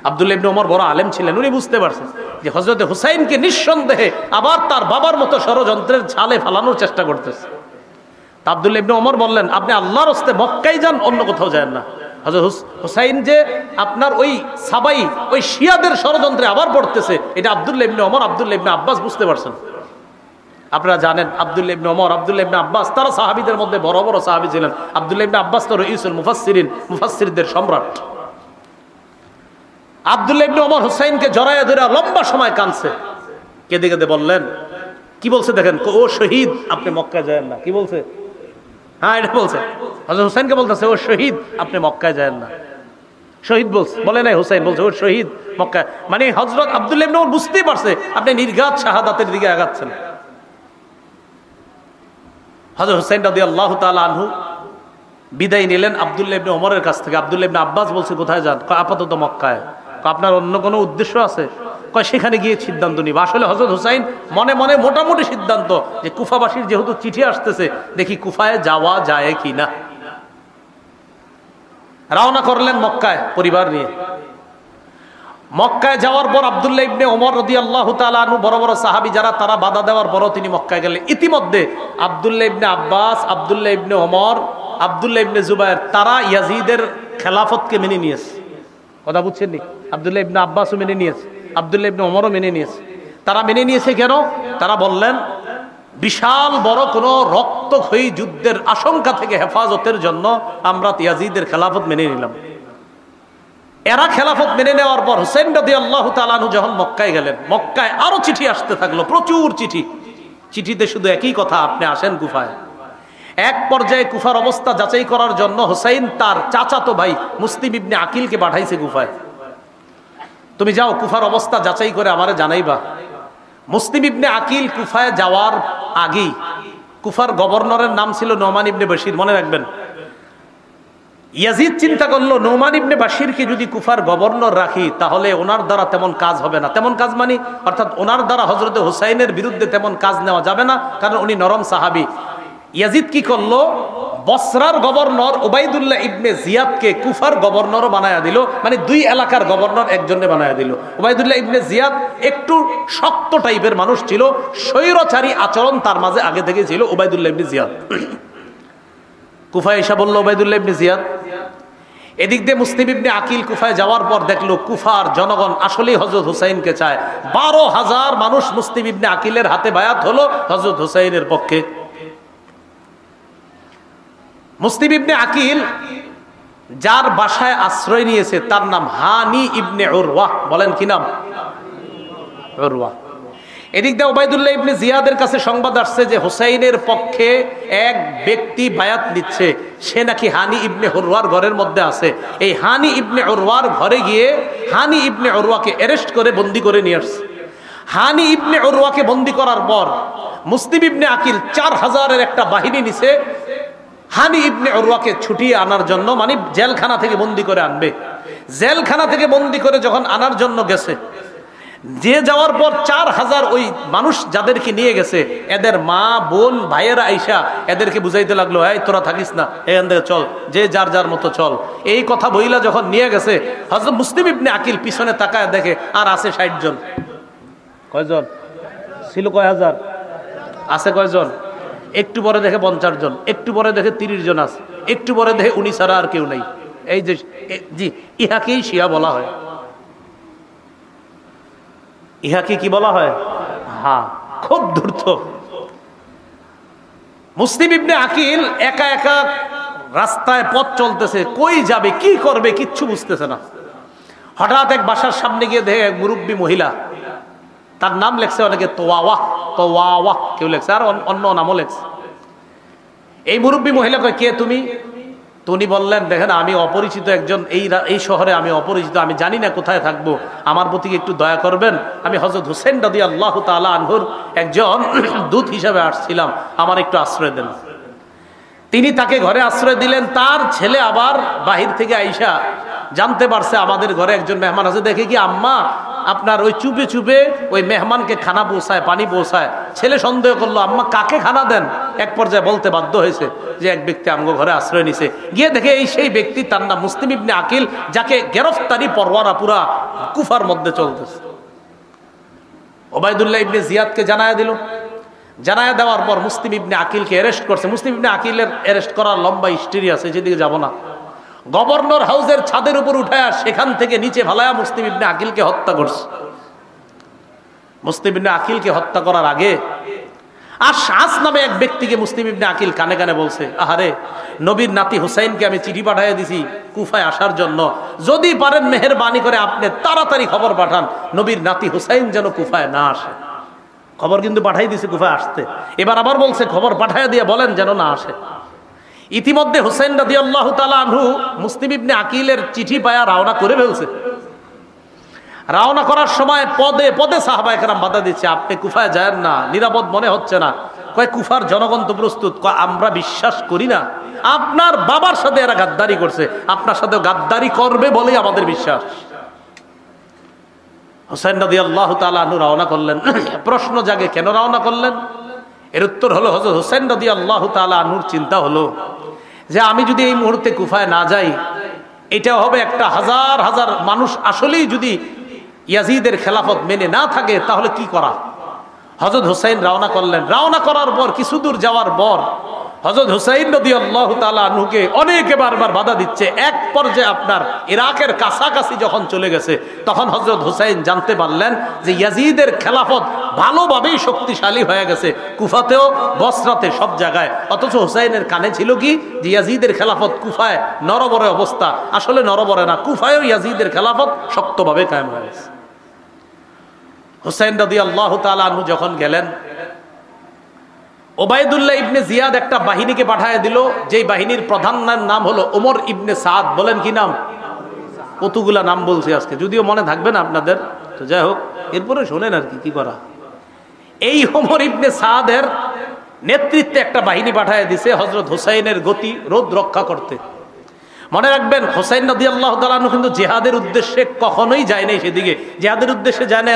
আব্দুল্লাহ ইবনে ওমর বড় আলেম ছিলেন, উনি বুঝতে পারছেন যে হযরত হুসাইনকে নিঃসন্দেহে আবার তার বাবার মতো ষড়যন্ত্রের ছালে ফালানোর চেষ্টা করতেছে। আব্দুল্লাহ ইবনে ওমর বললেন, আপনি আল্লাহর রাস্তায় মক্কায় যান, অন্য কোথাও যান না। হযরত হুসাইন যে আপনার ওই সাবাই, ওই শিয়াদের ষড়যন্ত্রে আবার পড়তেছে, এটা আব্দুল্লাহ ইবনে ওমর, আব্দুল্লাহ ইবনে আব্বাস বুঝতে পারছেন। আপনারা জানেন আব্দুল্লাহ ইবনে ওমর, আব্দুল্লাহ ইবনে আব্বাস তারা সাহাবীদের মধ্যে বড় বড় সাহাবী ছিলেন। আব্দুল্লাহ ইবনে আব্বাস তো রাইসুল মুফাসসিরিন, মুফাসসিরদের সম্রাট। আব্দুল্লাহ ইবনে ওমর হুসাইনকে জড়াইয়া ধরে লম্বা সময় কাঁদছে, কেঁদে কেঁদে বললেন, কি বলছে দেখেন, ও শহীদ, আপনি মক্কায় যাবেন না। কি বলছে? হ্যাঁ, এটা বলছে। হযরত হুসাইনকে বলতেছে, ও শহীদ, আপনি মক্কায় যাবেন না। শহীদ বলছে, বলে নাই হুসাইন, বলছে ও শহীদ, মক্কায়। মানে হযরত আব্দুল্লাহ ইবনে ওমর বুঝতেই পারছে আপনি নির্ঘাত শাহাদাতের দিকে আগাচ্ছেন। হযরত হুসাইন রাদিয়াল্লাহু তাআলা আনহু বিদায় নিলেন আব্দুল্লাহ ইবনে ওমরের কাছ থেকে। আব্দুল্লাহ ইবনে আব্বাস বলছে, কোথায় যান? কয় আপাতত মক্কায়। আপনার অন্য কোনো উদ্দেশ্য আছে? কয় সেখানে গিয়ে সিদ্ধান্ত নিব। আসলে হযরত হুসাইন মনে মনে মোটামুটি সিদ্ধান্ত যে কুফাবাসীর যেহেতু চিঠি আসতেছে, দেখি কুফায় যাওয়া যায় কিনা। রওনা করলেন মক্কায় পরিবার নিয়ে। মক্কায় যাওয়ার পর আব্দুল্লাহ ইবনে ওমর রাদিয়াল্লাহু তাআলা আনহু, বড় বড় সাহাবী যারা, তারা বাধা দেওয়ার পরও তিনি মক্কায় গেলেন। ইতিমধ্যে আব্দুল্লাহ ইবনে আব্বাস, আব্দুল্লাহ ইবনে ওমর, আব্দুল্লাহ ইবনে জুবায়ের তারা ইয়াজিদের খেলাফতকে মেনে নিয়েছে। কথা বুঝছেন নি? আব্দুল্লাহ ইবনে আব্বাসও মেনে নিয়েছে, আব্দুল্লাহ ইবনে ওমরও মেনে নিয়েছে। তারা মেনে নিয়েছে কেন? তারা বললেন বিশাল বড় কোনো রক্তক্ষয়ী যুদ্ধের আশঙ্কা থেকে হেফাজতের জন্য আমরা ইয়াজিদের খেলাফত মেনে নিলাম। এরা খেলাফত মেনে নেওয়ার পর হুসাইন রাদিয়াল্লাহু তাআলা আনহু যখন মক্কায় গেলেন, মক্কায় আরো চিঠি আসতে থাকলো, প্রচুর চিঠি। চিঠিতে শুধু একই কথা, আপনি আসেন কুফায়। এক পর্যায়ে কুফার অবস্থা যাচাই করার জন্য হুসাইন তার চাচাতো ভাই মুসলিম ইবনে আকিলকে পাঠাইছে কুফায়। তুমি যাও কুফার অবস্থা যাচাই করে আমারে জানাইবা। মুসলিম ইবনে আকিল কুফায় যাওয়ার আগেই কুফার গভর্নরের নাম ছিল নোমান ইবনে বশির, মনে রাখবেন। ইয়াজিদ চিন্তা করলো নোমান ইবনে বাশিরকে যদি কুফার গভর্নর রাখি তাহলে ওনার দ্বারা তেমন কাজ হবে না। তেমন কাজ মানে অর্থাৎ ওনার দ্বারা হযরত হুসাইনের বিরুদ্ধে তেমন কাজ নেওয়া যাবে না, কারণ উনি নরম সাহাবী। ইয়াজিদ কি করলো, বসরার গভর্নর উবাইদুল্লাহ ইবনে জিয়াদকে কুফার গভর্নরও বানায়া দিল, মানে দুই এলাকার গভর্নর একজনে বানায়া দিল। উবাইদুল্লাহ ইবনে জিয়াদ একটু শক্ত টাইপের মানুষ ছিল, স্বৈরচারী আচরণ তার মাঝে আগে থেকে ছিল উবাইদুল্লাহ ইবনে জিয়াদ। কুফায় এসে বলল উবাইদুল্লাহ ইবনে জিয়াদ। এদিক দিয়ে মুসলিম ইবনে আকিল কুফায় যাওয়ার পর দেখলো কুফার জনগণ আসলেই হযরত হুসাইনকে চায়। 12,000 মানুষ মুসলিম ইবনে আকিলের হাতে বায়াত হলো হযরত হুসাইনের পক্ষে। মুসলিম ইবনে আকিল যার বাসায় আশ্রয় নিয়েছে তার নাম হানি ইবনে উরওয়া। বলেন কি নাম? উরওয়া। এদিক দিয়ে উবাইদুল্লাহ ইবনে জিয়াদের কাছে সংবাদ আসছে যে হুসাইনের পক্ষে এক ব্যক্তি বায়াত নিচ্ছে, সে নাকি হানি ইবনে উরওয়ার ঘরের মধ্যে আছে। এই হানি ইবনে উরওয়ার ঘরে গিয়ে হানি ইবনে উরওয়াকে অ্যারেস্ট করে বন্দী করে নিয়ে আসছে। হানি ইবনে উরওয়াকে বন্দী করার পর মুসলিম ইবনে আকিল 4000-এর একটা বাহিনী নিছে হানি ইবনে উরওয়াকে ছুটিয়ে আনার জন্য, মানে জেলখানা থেকে বন্দী করে আনবে। জেলখানা থেকে বন্দী করে যখন আনার জন্য গেছে, যে যাওয়ার পর 4000 ওই মানুষ যাদেরকে নিয়ে গেছে এদের মা বোন ভাইয়েরা আইসা এদেরকে বুঝাইতে লাগলো, এই তোরা থাকিস না, এখান থেকে চল, যে যার যার মতো চল। এই কথা বইলা যখন নিয়ে গেছে, হযরত মুসলিম ইবনে আকিল পিছনে তাকায় দেখে আর আছে 60 জন। কয়জন ছিল? কয় হাজার আছে? কয়জন? একটু পরে দেখে 50 জন, একটু পরে দেখে 30 জন আছে, একটু পরে দেখে 19 ছাড়া আর কেউ নাই। এই যে জি, ইহাকেই শিয়া বলা হয়। ইহাকে কি বলা হয়? হ্যাঁ, খুব ধূর্ত। মুসলিম ইবনে আকিল একা একা রাস্তায় পথ চলতেছে, কই যাবে কি করবে কিচ্ছু বুঝতেছে না। হঠাৎ এক বাসার সামনে গিয়ে দেখে এক মুরব্বী মহিলা, তার নাম লেখছে অনেকে তোয়াওয়া, তোয়াওয়া কেউ লেখছে, আর অন্য নামও লেখছে। এই মুরব্বী মহিলা কয়, কে তুমি? তো উনি বললেন, দেখেন আমি অপরিচিত একজন, এই শহরে আমি অপরিচিত, আমি জানি না কোথায় থাকবো, আমার প্রতি একটু দয়া করবেন। আমি হযরত হুসাইন রাদিয়াল্লাহু তাআলা আনহুর একজন দূত হিসাবে আসছিলাম, আমার একটু আশ্রয় দেন। তিনি তাকে ঘরে আশ্রয় দিলেন। তার ছেলে আবার বাহির থেকে আইসা জানতে পারছে আমাদের ঘরে একজন মেহমান আছে, দেখে কি আম্মা আপনার ওই চুপে চুপে ওই মেহমানকে খানা পৌঁছায়, পানি পৌঁছায়। ছেলে সন্দেহ করলো আম্মা কাকে খানা দেন। এক পর্যায়ে বলতে বাধ্য হয়েছে যে এক ব্যক্তি আমগো ঘরে আশ্রয় নিছে। গিয়ে দেখে এই সেই ব্যক্তি, তার নাম মুসলিম ইবনে আকিল, যাকে গ্রেফতারি পরোয়ানা পুরা কুফার মধ্যে চলতেছে। উবাইদুল্লাহ ইবনে জিয়াদকে জানায়া দিল। জানায়া দেওয়ার পর মুসলিম ইবনে আকিলকে অ্যারেস্ট করছে। মুসলিম ইবনে আকিলের অ্যারেস্ট করার লম্বা হিস্ট্রি আছে, যেদিকে যাব না। গভর্নর হাউসের ছাদের উপর উঠায়া সেখান থেকে নিচে ফালায়া মুসলিম ইবনে আকিলকে হত্যা করছে। মুসলিম ইবনে আকিলকে হত্যা করার আগে আশআস নামে এক ব্যক্তিকে মুসলিম ইবনে আকিল কানে কানে বলছে, আহারে নবীর নাতি হুসাইনকে আমি চিঠি পাঠিয়ে দিছি কুফায় আসার জন্য, যদি পারেন মেহেরবানি করে আপনি তাড়াতাড়ি খবর পাঠান নবীর নাতি হুসাইন যেন কুফায় না আসে। খবর কিন্তু পাঠাই দিছে কুফায় আসতে। এবার আবার বলছে খবর পাঠাইয়া দিয়ে বলেন যেন না আসে। ইতিমধ্যে হুসাইন রাদিয়াল্লাহু তাআলা আনহু মুসলিম ইবনে আকিলের চিঠি পায়া রওনা করে ফেলছে। রওনা করার সময় পদে পদে সাহাবায়ে কেরাম বাধা দিচ্ছে, আপনি কুফায় যায়েন না, নিরাপদ মনে হচ্ছে না। কয় কুফার জনগণ তো প্রস্তুত। কয় আমরা বিশ্বাস করি না, আপনার বাবার সাথে এরা গাদ্দারি করছে, আপনার সাথে গাদ্দারি করবে বলেই আমাদের বিশ্বাস। হুসাইন রাদিয়াল্লাহু তাআলা আনহু রওনা করলেন। প্রশ্ন জাগে কেন রওনা করলেন? এর উত্তর হলো হযরত হুসাইন রাদিয়াল্লাহু তাআলা আনহুর চিন্তা হলো যে আমি যদি এই মুহূর্তে কুফায় না যাই, এটা হবে একটা হাজার হাজার মানুষ আসলেই যদি ইয়াজিদের খেলাফত মেনে না থাকে তাহলে কি করা। হযরত হুসাইন রওনা করলেন। রওনা করার পর কিছু দূর যাওয়ার পর হযরত হুসাইন রাদিয়াল্লাহু তাআলা আনহুকে অনেকে বারবার বাধা দিচ্ছে। এক পর্যায়ে আপনার ইরাকের কাছাকাছি যখন চলে গেছে, তখন হযরত হুসাইন জানতে পারলেন যে ইয়াজিদের খেলাফত ভালোভাবেই শক্তিশালী হয়ে গেছে, কুফাতেও, বসরাতে, সব জায়গায়। অথচ হুসাইনের কানে ছিল কি যে ইয়াজিদের খেলাফত কুফায় নরবরে অবস্থা। আসলে নরবরে না, কুফায়ও ইয়াজিদের খেলাফত শক্তভাবে কায়েম হয়ে গেছে। হুসাইন রাদিয়াল্লাহু তাআলা আনহু যখন গেলেন, ওবায়দুল্লাহ ইবনে জিয়াদ একটা বাহিনীকে পাঠিয়ে দিল, যেই বাহিনীর প্রধানের নাম হলো ওমর ইবনে সাদ। বলেন কি নাম? কতগুলা নাম বলছি আজকে, যদিও মনে থাকবে না আপনাদের, তো যাই হোক, এরপরে শোনেন আর কি করা। এই ওমর ইবনে সাদের নেতৃত্বে একটা বাহিনী পাঠিয়ে দিছে হযরত হুসাইনের গতি রোধ রক্ষা করতে। মনে রাখবেন, হুসাইন রাদিয়াল্লাহু তাআলা আনহু কিন্তু জিহাদের উদ্দেশ্যে কখনোই যায় নাই সেদিকে, জিহাদের উদ্দেশ্যে যায় না।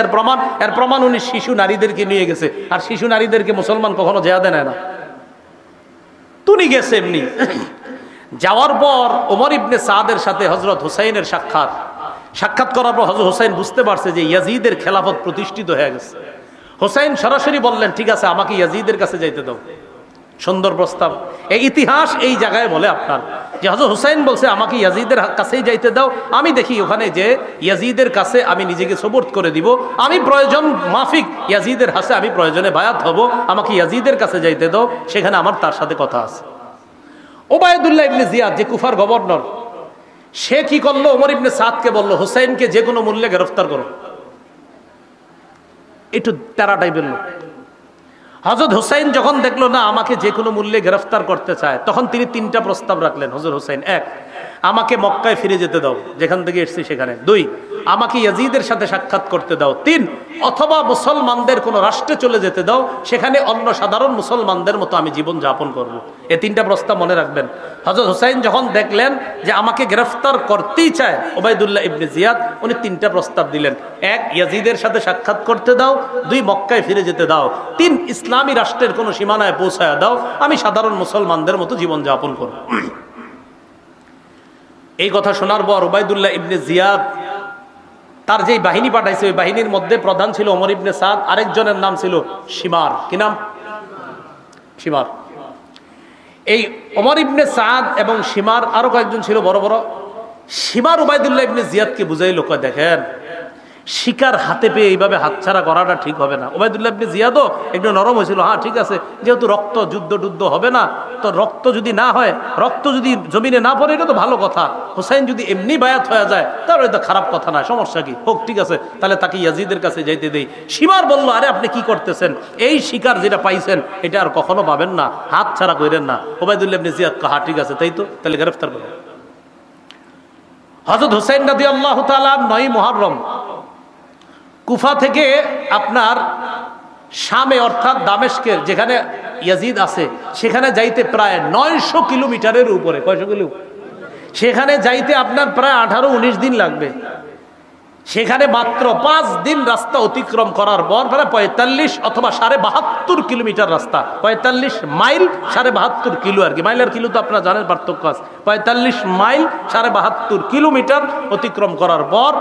এর প্রমাণ উনি শিশু নারীদেরকে নিয়ে গেছে, আর শিশু নারীদেরকে মুসলমান কখনো জিহাদে নেয় না। তুমি গেছে এমনি। যাওয়ার পর ওমর ইবনে সাদের সাথে হযরত হুসাইনের সাক্ষাৎ করার পর হযরত হুসাইন বুঝতে পারছে যে ইয়াজিদের খেলাফত প্রতিষ্ঠিত হয়ে গেছে। হুসাইন সরাসরি বললেন, ঠিক আছে, আমাকে ইয়াজিদের কাছে যাইতে দাও। সুন্দর প্রস্তাব। এই ইতিহাস এই জায়গায় বলে আপনার যে হযরত হুসাইন বলছে, আমাকে ইয়াজিদের কাছেই যাইতে দাও, আমি দেখি ওখানে যে ইয়াজিদের কাছে আমি নিজেকে সুবর্দ করে দিব, আমি প্রয়োজন মাফিক ইয়াজিদের হাতে আমি প্রয়োজনে বায়াত হব, আমাকে ইয়াজিদের কাছে যাইতে দাও, সেখানে আমার তার সাথে কথা আছে। ওবায়দুল্লাহ ইবনে জিয়াদ, যে কুফার গভর্নর, সে কি করলো, ওমর ইবনে সাদকে বলল, হুসাইনকে যে কোনো মূল্যে গ্রেফতার করো। একটু তেরা টাইপের লোক। হযরত হুসাইন যখন দেখলো না আমাকে যে কোনো মূল্যে গ্রেফতার করতে চায়, তখন তিনি তিনটা প্রস্তাব রাখলেন হযরত হুসাইন। এক, আমাকে মক্কায় ফিরে যেতে দাও, যেখান থেকে এসেছি সেখানে। দুই, আমাকে ইয়াজিদের সাথে সাক্ষাৎ করতে দাও। তিন, অথবা মুসলমানদের কোনো রাষ্ট্রে চলে যেতে দাও, সেখানে অন্য সাধারণ মুসলমানদের মতো আমি জীবন যাপন করব। এই তিনটা প্রস্তাব মনে রাখবেন। হযরত হুসাইন যখন দেখলেন যে আমাকে গ্রেফতার করতেই চায় ওবায়দুল্লাহ ইবনে জিয়াদ, উনি তিনটা প্রস্তাব দিলেন। এক, ইয়াজিদের সাথে সাক্ষাৎ করতে দাও। দুই, মক্কায় ফিরে যেতে দাও। তিন, ইসলামী রাষ্ট্রের কোনো সীমানায় পৌঁছায় দাও, আমি সাধারণ মুসলমানদের মতো জীবন যাপন করব। এই কথা শোনার পর ওবায়দুল্লাহ ইবনে জিয়াদ তার যেই বাহিনী পাঠাইছে, ওই বাহিনীর মধ্যে প্রধান ছিল ওমর ইবনে সাদ, আরেকজনের নাম ছিল শিমার। কি নাম? শিমার। এই ওমর ইবনে সাদ এবং শিমার, আরো কয়েকজন ছিল বড় বড়। শিমার ওবায়দুল্লাহ ইবনে জিয়াদকে বুঝাইল, দেখেন, শিকার হাতে পেয়ে এইভাবে হাতছাড়া করাটা ঠিক হবে না। ওবায়দুল্লাহ ইবনে জিয়াদও একটু নরম হয়েছিল। হ্যাঁ, ঠিক আছে, যেহেতু রক্ত যুদ্ধ হবে না, তো রক্ত যদি না হয়, রক্ত যদি জমিনে না পড়ে, এটা তো ভালো কথা। হুসাইন যদি এমনি বায়াত হয়ে যায়, তাহলে এটা খারাপ কথা না, সমস্যা কি? হোক, ঠিক আছে, তাহলে তাকে ইয়াজিদের কাছে যাইতে দেই। শিমার বলল, আরে আপনি কি করতেছেন? এই শিকার যেটা পাইছেন এটা আর কখনো পাবেন না, হাত ছাড়া করেন না। ওবায়দুল্লাহ ইবনে জিয়াদ হ্যাঁ ঠিক আছে, তাই তো, তাহলে গ্রেফতার করেন। হযরত হুসাইন রাদিয়াল্লাহু তাআলা 9 মুহররম কুফা থেকে আপনার শামে, অর্থাৎ দামেস্কের যেখানে ইয়াজিদ আছে, সেখানে যাইতে প্রায় 900 কিলোমিটারের উপরে। কয়শো কিলো? সেখানে যাইতে আপনার প্রায় 18-19 দিন লাগবে। সেখানে মাত্র 5 দিন রাস্তা অতিক্রম করার পর প্রায় 45 অথবা 72.5 কিলোমিটার রাস্তা, 45 মাইল 72.5 কিলো আর কি। মাইল আর কিলো তো আপনারা জানেন পার্থক্য আছে। 45 মাইল 72.5 কিলোমিটার অতিক্রম করার পর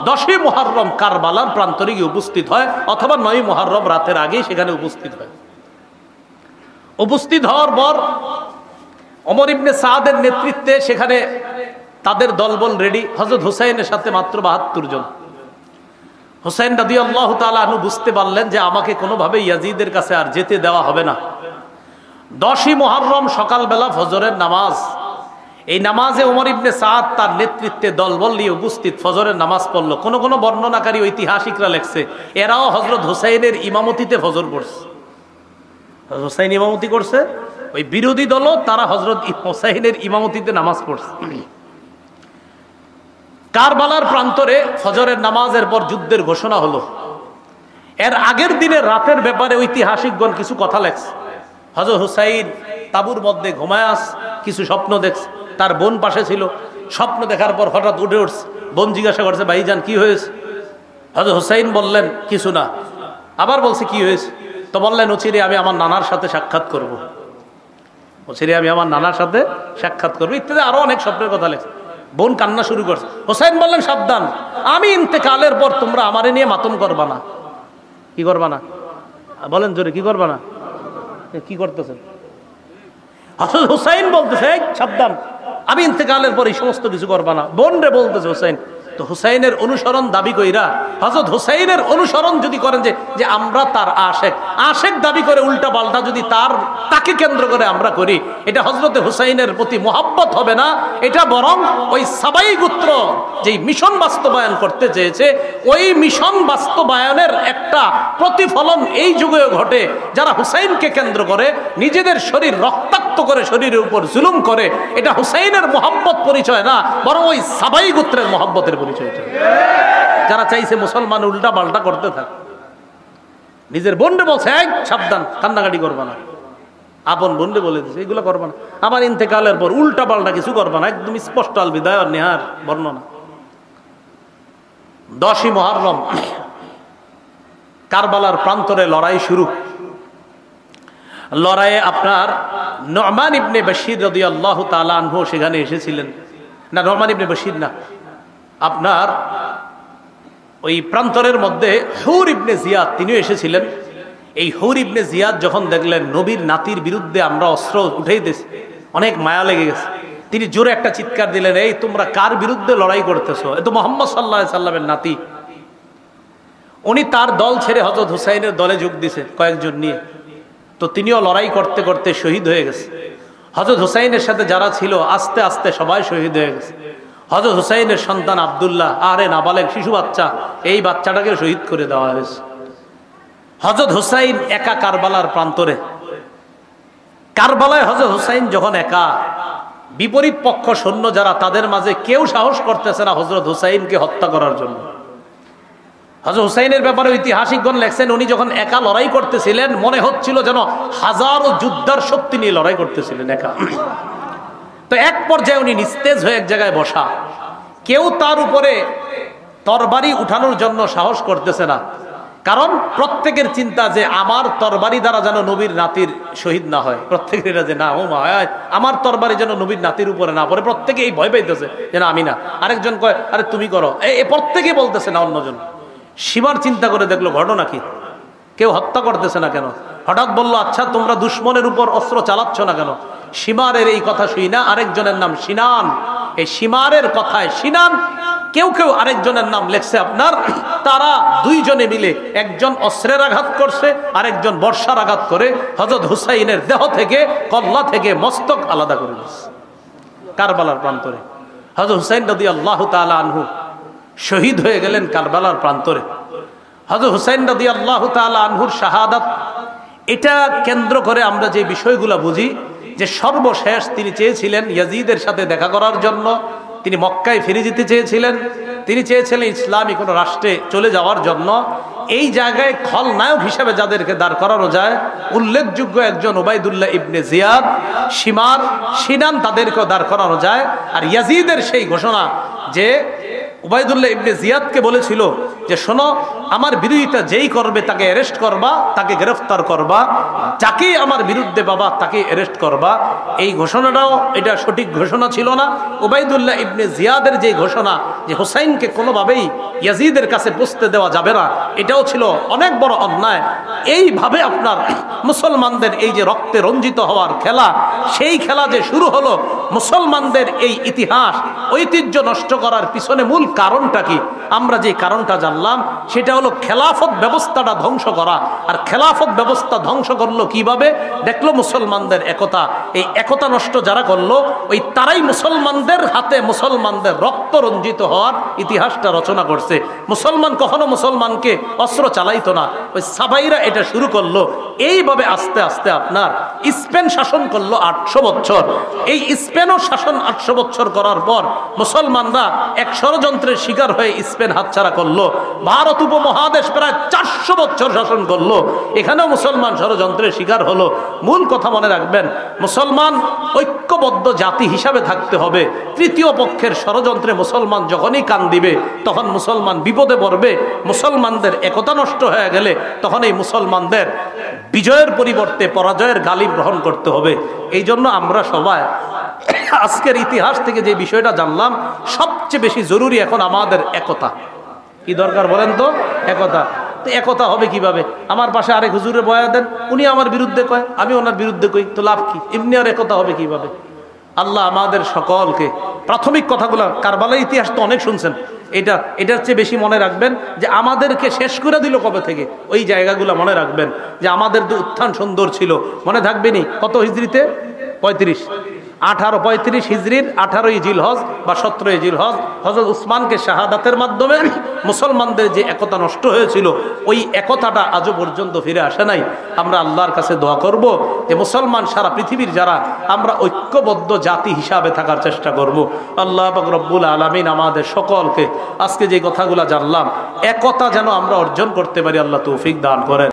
10ই মুহররম কারবালার প্রান্তরে গিয়ে উপস্থিত হয়, অথবা 9ই মুহররম রাতের আগেই সেখানে উপস্থিত হয়। উপস্থিত হওয়ার পর ওমর ইবনে সাদের নেতৃত্বে সেখানে তাদের দলবল রেডি। হযরত হুসাইনের সাথে মাত্র 72 জন। হুসাইন রাদিয়াল্লাহু তাআলা আনহু বুঝতে পারলেন যে আমাকে কোনোভাবে ইয়াজিদের কাছে আর যেতে দেওয়া হবে না। 10ই মুহররম সকালবেলা ফজরের নামাজ, এই নামাজে ওমর ইবনে সাদ তার নেতৃত্বে দলবল নিয়ে উপস্থিত ফজরের নামাজ পড়লো। কোন বর্ণনাকারী ঐতিহাসিকরা লেখছে এরাও হযরত হুসাইনের ইমামতিতে ফজর পড়ছে। হুসাইন ইমামতি করছে, ওই বিরোধী দলও তারা হযরত হুসাইনের ইমামতিতে নামাজ পড়ছে। কারবালার প্রান্তরে ফজরের নামাজের পর যুদ্ধের ঘোষণা হলো। এর আগের দিনের রাতের ব্যাপারে ঐতিহাসিকগণ কিছু কথা লেখছে। হযরত হুসাইন তাবুর মধ্যে ঘুমায় কিছু স্বপ্ন দেখছে, তার বোন পাশে ছিল। স্বপ্ন দেখার পর হঠাৎ উঠে উঠছে। বোন জিজ্ঞাসা করছে, ভাইজান কি হয়েছে? হযরত হুসাইন বললেন, কিছু না। আবার বলছে, কি হয়েছে? তো বললেন, অচিরে আমি আমার নানার সাথে সাক্ষাৎ করব, অচিরে আমি আমার নানার সাথে সাক্ষাৎ করবো, ইত্যাদি আরো অনেক স্বপ্নের কথা লেখছে। বোন কান্না শুরু করছে। হুসাইন বললেন, সাবধান, আমি ইন্তেকালের পর তোমরা আমারে নিয়ে মাতম করবা না। কি করবা না? বলেন জোরে, কি করবা না? কি করতেছেন? হযরত হুসাইন বলতেছে, সাবধান, আমি ইন্তেকালের পর এই সমস্ত কিছু করবা না। বোন রে বলতেছে হুসাইন। তো হুসাইনের অনুসরণ দাবি কইরা হযরত হুসাইনের অনুসরণ যদি করেন যে আমরা তার আশেক দাবি করে উল্টা পাল্টা যদি তাকে কেন্দ্র করে আমরা করি, এটা হযরতে হুসাইনের প্রতি মোহাব্বত হবে না, এটা বরং ওই সাবাই গোত্র যেই মিশন বাস্তবায়ন করতে চেয়েছে ওই মিশন বাস্তবায়নের একটা প্রতিফলন এই যুগেও ঘটে। যারা হুসাইনকে কেন্দ্র করে নিজেদের শরীর রক্তাক্ত করে, শরীরের উপর জুলুম করে, এটা হুসাইনের মোহাব্বত পরিচয় না, বরং ওই সাবাই গোত্রের মোহাব্বতের পরিচয়। যারা চাইছে মুসলমান উল্টা পাল্টা করতে থাকে, নিজের বোনরে বলছে সাবধান, কান্নাকাটি করবা না। আপন বোনরে বলে দিছে এগুলো করবা না, আমার ইন্তেকালের পর উল্টা পাল্টা কিছু করবা না। একদম স্পষ্ট আল বিদায় আর নেহার বর্ণনা। 10ই মুহররম কারবালার প্রান্তরে লড়াই শুরু। লড়াইয়ে আপনার নু'মান ইবনে বশীর রাদিয়াল্লাহু তাআলা আনহু সেখানে এসেছিলেন। না, নু'মান ইবনে বশীর না, আপনার ওই প্রান্তরের মধ্যে হুর ইবনে জিয়াদ তিনিও এসেছিলেন। এই হুর ইবনে জিয়াদ যখন দেখলেন নবীর নাতির বিরুদ্ধে আমরা অস্ত্র উঠাইতেছি, অনেক মায়া লেগে গেছে, তিনি জোরে একটা চিৎকার দিলেন, এই তোমরা কার বিরুদ্ধে লড়াই করতেছো? এ তো মুহাম্মদ সাল্লাল্লাহু আলাইহি সাল্লামের নাতি। উনি তার দল ছেড়ে হযরত হুসাইনের দলে যোগ দিয়েছে কয়েকজন নিয়ে। তো তিনিও লড়াই করতে করতে শহীদ হয়ে গেছে। হযরত হুসাইনের সাথে যারা ছিল আস্তে আস্তে সবাই শহীদ হয়ে গেছে। হযরত হুসাইনের সন্তান আব্দুল্লাহ, আরে নাবালেগ শিশু বাচ্চা, এই বাচ্চাটাকে শহীদ করে দেওয়া হয়েছে। হযরত হুসাইন একা কারবালার প্রান্তরে। কারবালায় হযরত হুসাইন যখন একা, বিপরীত পক্ষ সৈন্য যারা, তাদের মাঝে কেউ সাহস করতেছে না হযরত হুসাইনকে হত্যা করার জন্য। হযরত হুসাইনের ব্যাপারে ঐতিহাসিকগণ লেখছেন, উনি যখন একা লড়াই করতেছিলেন মনে হচ্ছিল যেন হাজারো যোদ্ধার শক্তি নিয়ে লড়াই করতেছিলেন একা। তো এক পর্যায়ে উনি নিস্তেজ হয়ে এক জায়গায় বসা, কেউ তার উপরে তরবারি উঠানোর জন্য সাহস করতেছে না, কারণ প্রত্যেকের চিন্তা যে আমার তরবারি দ্বারা যেন নবীর নাতির শহীদ না হয়। প্রত্যেকের যে না, ও মা, আমার তরবারি যেন নবীর নাতির উপরে না পড়ে, প্রত্যেকে এই ভয় পাইতেছে যেন আমি না। আরেকজন কয় আরে তুমি করো, প্রত্যেকে বলতেছে না অন্যজন। সীমার চিন্তা করে দেখলো ঘটনা কি, কেউ হত্যা করতেছে না কেন। হঠাৎ বলল, আচ্ছা তোমরা দুশ্মনের উপর অস্ত্র চালাচ্ছ না কেন? সীমারের এই কথা শুই না, আরেকজনের নাম সিনান। এই সীমারের কথায় সিনান, কেউ কেউ আরেকজনের নাম লেখছে আপনার, তারা দুইজনে মিলে একজন অস্ত্রের আঘাত করছে, আরেকজন বর্ষার আঘাত করে হযরত হুসাইনের দেহ থেকে, কল্লা থেকে মস্তক আলাদা করে দিচ্ছে কারবালার প্রান্তরে। হযরত হুসাইন রাদিয়াল্লাহু তাআলা আনহু শহীদ হয়ে গেলেন কারবালার প্রান্তরে। হযরত হুসাইন রাদিয়াল্লাহু তাআলা আনহুর শাহাদাত, এটা কেন্দ্র করে আমরা যে বিষয়গুলো বুঝি, যে সর্বশেষ তিনি চেয়েছিলেন ইয়াজিদের সাথে দেখা করার জন্য, তিনি মক্কায় ফিরে যেতে চেয়েছিলেন, তিনি চেয়েছিলেন ইসলামী কোনো রাষ্ট্রে চলে যাওয়ার জন্য। এই জায়গায় খলনায়ক হিসেবে যাদেরকে দাঁড় করানো যায়, উল্লেখযোগ্য একজন উবাইদুল্লাহ ইবনে জিয়াদ, সিনান, তাদেরকেও দাঁড় করানো যায়। আর ইয়াজিদের সেই ঘোষণা যে উবাইদুল্লাহ ইবনে জিয়াদকে বলেছিল যে শোনো, আমার বিরোধিতা যেই করবে তাকে অ্যারেস্ট করবা, তাকে গ্রেফতার করবা, যাকেই আমার বিরুদ্ধে বাবা তাকে অ্যারেস্ট করবা। এই ঘোষণাটাও এটা সঠিক ঘোষণা ছিল না। উবাইদুল্লাহ ইবনে জিয়াদের যে ঘোষণা যে হুসাইনকে কোনোভাবেই ইয়াজিদের কাছে পৌঁছতে দেওয়া যাবে না, এটাও ছিল অনেক বড় অন্যায়। এইভাবে আপনার মুসলমানদের এই যে রক্তে রঞ্জিত হওয়ার খেলা, সেই খেলা যে শুরু হলো, মুসলমানদের এই ইতিহাস ঐতিহ্য নষ্ট করার পিছনে মূল কারণটা কি? আমরা যে কারণটা জানলাম সেটা হলো খেলাফত ব্যবস্থাটা ধ্বংস করা। আর খেলাফত ব্যবস্থা ধ্বংস করলো কিভাবে? দেখলো মুসলমানদের একতা, এই একতা নষ্ট যারা করলো, ওই তারাই মুসলমানদের হাতে মুসলমানদের রক্ত রঞ্জিত হওয়ার ইতিহাসটা রচনা করছে। মুসলমান কখনো মুসলমানকে অস্ত্র চালাইতো না, ওই সাবাইরা এটা শুরু করলো। এইভাবে আস্তে আস্তে আপনার স্পেন শাসন করলো 800 বছর। এই স্পেনও শাসন 800 বছর করার পর মুসলমানরা এক ষড়যন্ত্রের শিকার হয়ে স্পেন হাতছাড়া করলো। ভারত উপমহাদেশ প্রায় 400 বছর শাসন করলো, এখানেও মুসলমান ষড়যন্ত্রের শিকার হলো। মূল কথা মনে রাখবেন, মুসলমান ঐক্যবদ্ধ জাতি হিসাবে থাকতে হবে। তৃতীয় পক্ষের ষড়যন্ত্রে মুসলমান যখনই কান দিবে তখন মুসলমান বিপদে পড়বে। মুসলমানদের একতা নষ্ট হয়ে গেলে তখন এই মুসলমানদের বিজয়ের পরিবর্তে পরাজয়ের গালি গ্রহণ করতে হবে। এই জন্য আমরা সবাই আজকের ইতিহাস থেকে যে বিষয়টা জানলাম, সবচেয়ে বেশি জরুরি এখন আমাদের একতা। কি দরকার বলেন তো? একতা। তো তো একতা হবে কিভাবে? আমার পাশে আরেক হুজুরে বয়া দেন, উনি আমার বিরুদ্ধে কয়, আমি ওনার বিরুদ্ধে কই, তো লাভ কি? এমনি আর একতা হবে কিভাবে? আল্লাহ আমাদের সকলকে প্রাথমিক কথাগুলো, কারবালার ইতিহাস তো অনেক শুনছেন, এটার চেয়ে বেশি মনে রাখবেন যে আমাদেরকে শেষ করে দিল কবে থেকে, ওই জায়গাগুলো মনে রাখবেন যে আমাদের যে উত্থান সুন্দর ছিল। মনে থাকবেনি কত হিজরিতে? 1835 হিজরির 18ই জিলহজ বা 17ই জিলহজ হযরত উসমানকে শাহাদাতের মাধ্যমে মুসলমানদের যে একতা নষ্ট হয়েছিল, ওই একতাটা আজও পর্যন্ত ফিরে আসে নাই। আমরা আল্লাহর কাছে দোয়া করব যে মুসলমান সারা পৃথিবীর যারা, আমরা ঐক্যবদ্ধ জাতি হিসাবে থাকার চেষ্টা করব। আল্লাহ পাক রব্বুল আলামিন আমাদের সকলকে আজকে যে কথাগুলো জানলাম, একতা যেন আমরা অর্জন করতে পারি, আল্লাহ তৌফিক দান করেন।